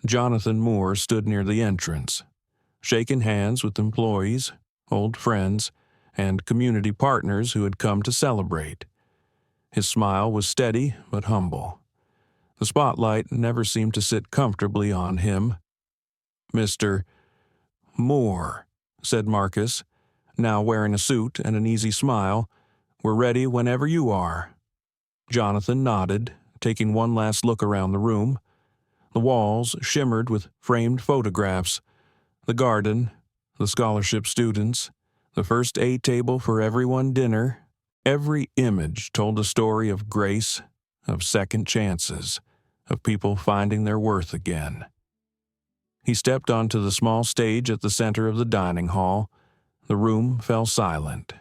Jonathan Moore stood near the entrance, shaking hands with employees, old friends, and community partners who had come to celebrate. His smile was steady but humble. The spotlight never seemed to sit comfortably on him. "Mr. Moore," said Marcus, now wearing a suit and an easy smile, "we're ready whenever you are." Jonathan nodded, taking one last look around the room. The walls shimmered with framed photographs, the garden, the scholarship students, the first A table for everyone dinner. Every image told a story of grace, of second chances, of people finding their worth again. He stepped onto the small stage at the center of the dining hall. The room fell silent.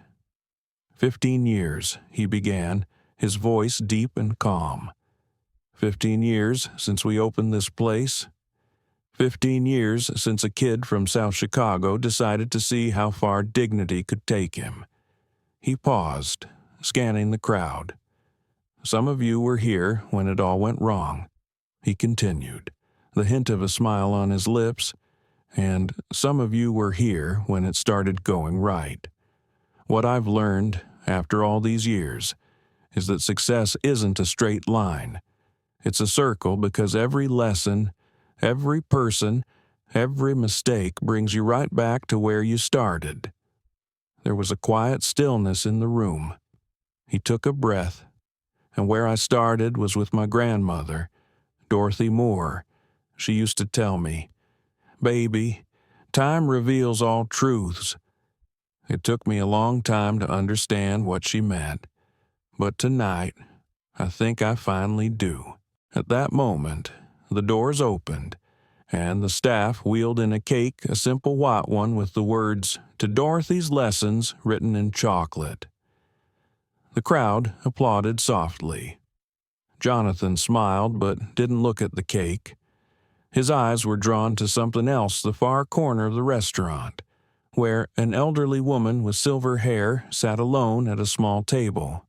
15 years, he began, his voice deep and calm. 15 years since we opened this place. 15 years since a kid from South Chicago decided to see how far dignity could take him. He paused, scanning the crowd. "Some of you were here when it all went wrong," he continued, the hint of a smile on his lips, "and some of you were here when it started going right. What I've learned, after all these years, is that success isn't a straight line. It's a circle because every lesson, every person, every mistake brings you right back to where you started." There was a quiet stillness in the room. He took a breath, and where I started was with my grandmother, Dorothy Moore. She used to tell me, "Baby, time reveals all truths." It took me a long time to understand what she meant, but tonight, I think I finally do. At that moment, the doors opened, and the staff wheeled in a cake, a simple white one with the words, "To Dorothy's Lessons," written in chocolate. The crowd applauded softly. Jonathan smiled but didn't look at the cake. His eyes were drawn to something else, the far corner of the restaurant, where an elderly woman with silver hair sat alone at a small table.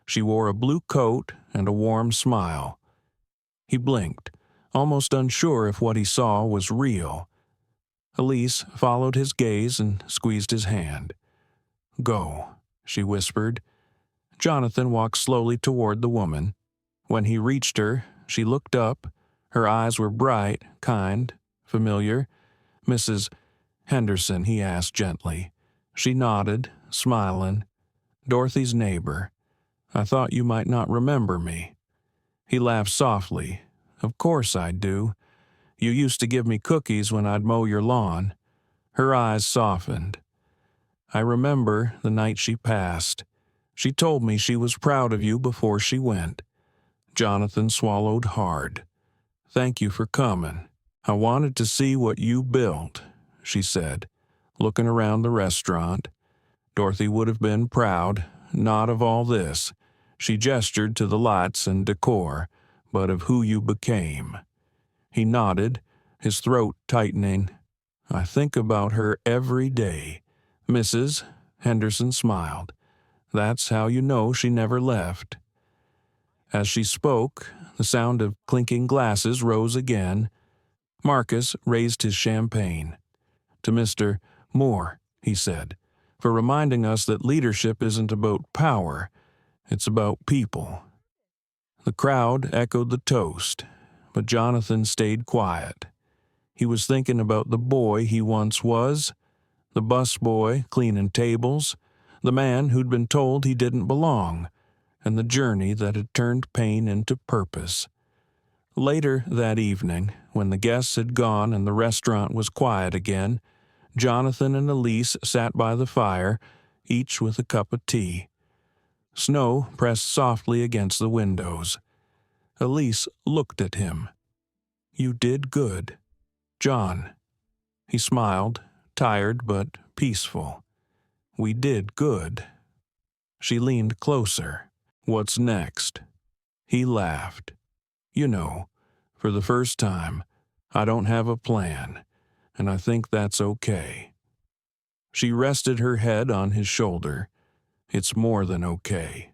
She wore a blue coat and a warm smile. He blinked, almost unsure if what he saw was real. Elise followed his gaze and squeezed his hand. "Go," she whispered. Jonathan walked slowly toward the woman. When he reached her, she looked up. Her eyes were bright, kind, familiar. "Mrs. Henderson, he asked gently. She nodded, smiling. Dorothy's neighbor. I thought you might not remember me. He laughed softly. Of course I do. You used to give me cookies when I'd mow your lawn. Her eyes softened. I remember the night she passed. She told me she was proud of you before she went. Jonathan swallowed hard. Thank you for coming. I wanted to see what you built, she said, looking around the restaurant. Dorothy would have been proud, not of all this. She gestured to the lights and decor, but of who you became. He nodded, his throat tightening. I think about her every day. Mrs. Henderson smiled. That's how you know she never left. As she spoke, the sound of clinking glasses rose again. Marcus raised his champagne. To Mr. Moore, he said, for reminding us that leadership isn't about power, it's about people. The crowd echoed the toast, but Jonathan stayed quiet. He was thinking about the boy he once was, the busboy cleaning tables, the man who'd been told he didn't belong, and the journey that had turned pain into purpose. Later that evening, when the guests had gone and the restaurant was quiet again, Jonathan and Elise sat by the fire, each with a cup of tea. Snow pressed softly against the windows. Elise looked at him. You did good. John. He smiled, tired but peaceful. We did good. She leaned closer. What's next? He laughed. You know, for the first time, I don't have a plan, and I think that's okay. She rested her head on his shoulder. It's more than okay.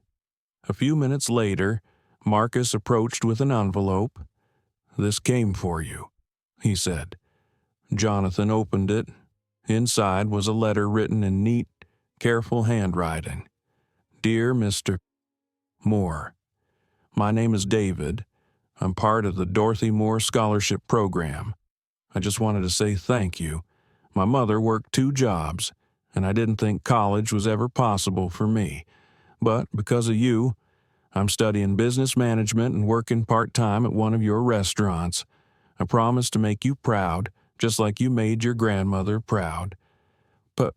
A few minutes later, Marcus approached with an envelope. This came for you, he said. Jonathan opened it. Inside was a letter written in neat, careful handwriting. Dear Mr. Moore, my name is David. I'm part of the Dorothy Moore Scholarship Program. I just wanted to say thank you. My mother worked 2 jobs, and I didn't think college was ever possible for me. But because of you, I'm studying business management and working part-time at one of your restaurants. I promise to make you proud, just like you made your grandmother proud. But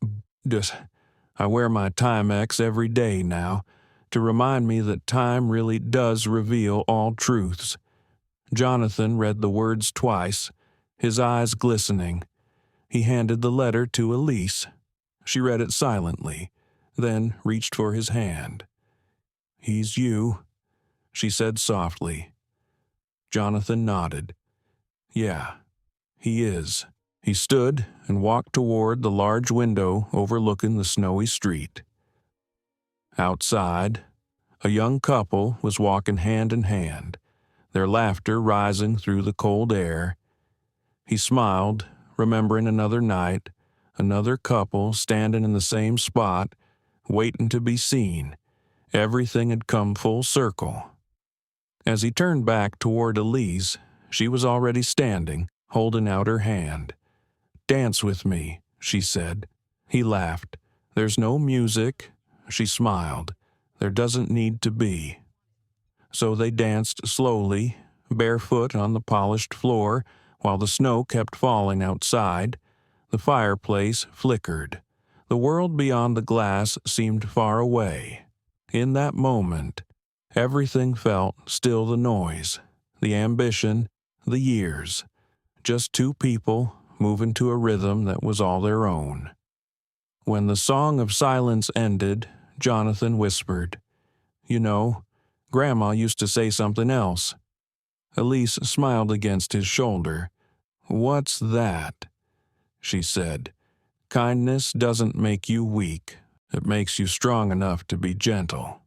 I wear my Timex every day now to remind me that time really does reveal all truths. Jonathan read the words twice, his eyes glistening. He handed the letter to Elise. She read it silently, then reached for his hand. He's you, she said softly. Jonathan nodded. Yeah, he is. He stood and walked toward the large window overlooking the snowy street. Outside, a young couple was walking hand in hand, their laughter rising through the cold air. He smiled, remembering another night, another couple standing in the same spot, waiting to be seen. Everything had come full circle. As he turned back toward Elise, she was already standing, holding out her hand. Dance with me, she said. He laughed. There's no music. She smiled. There doesn't need to be. So they danced slowly, barefoot on the polished floor, while the snow kept falling outside. The fireplace flickered. The world beyond the glass seemed far away. In that moment, everything felt still the noise, the ambition, the years. Just 2 people moving to a rhythm that was all their own. When the song of silence ended, Jonathan whispered, You know, Grandma used to say something else. Elise smiled against his shoulder. What's that? She said. Kindness doesn't make you weak. It makes you strong enough to be gentle.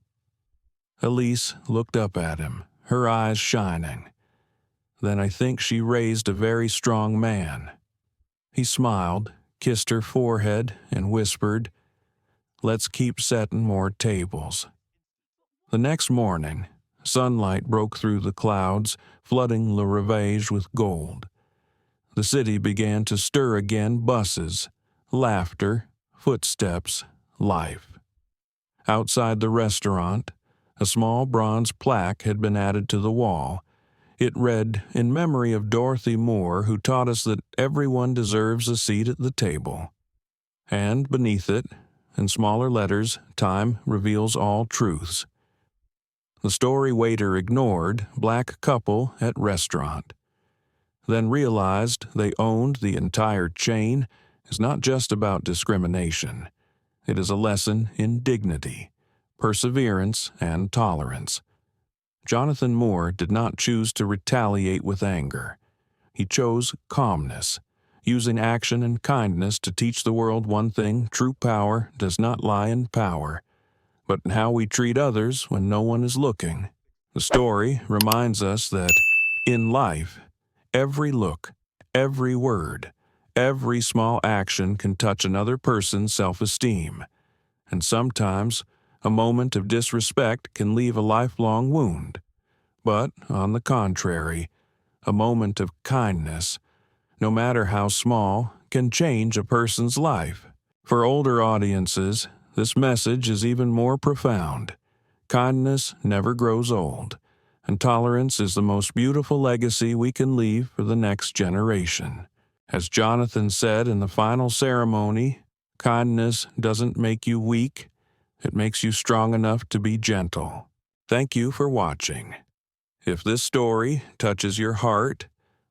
Elise looked up at him, her eyes shining. Then I think she raised a very strong man. He smiled, kissed her forehead, and whispered, Let's keep setting more tables. The next morning, sunlight broke through the clouds, flooding Le Rivage with gold. The city began to stir again buses, laughter, footsteps, life. Outside the restaurant, a small bronze plaque had been added to the wall. It read, "In memory of Dorothy Moore, who taught us that everyone deserves a seat at the table." And beneath it, in smaller letters, "Time reveals all truths." The story waiter ignored, "Black couple at restaurant." Then realized they owned the entire chain is not just about discrimination. It is a lesson in dignity, perseverance, and tolerance. Jonathan Moore did not choose to retaliate with anger. He chose calmness, using action and kindness to teach the world one thing: true power does not lie in power, but in how we treat others when no one is looking. The story reminds us that, in life, every look, every word, every small action can touch another person's self-esteem, and sometimes a moment of disrespect can leave a lifelong wound. But, on the contrary, a moment of kindness, no matter how small, can change a person's life. For older audiences, this message is even more profound. Kindness never grows old, and tolerance is the most beautiful legacy we can leave for the next generation. As Jonathan said in the final ceremony, kindness doesn't make you weak, it makes you strong enough to be gentle. Thank you for watching. If this story touches your heart,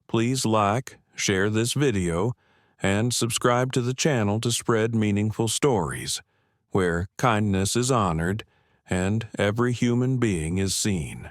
please like, share this video, and subscribe to the channel to spread meaningful stories, where kindness is honored and every human being is seen.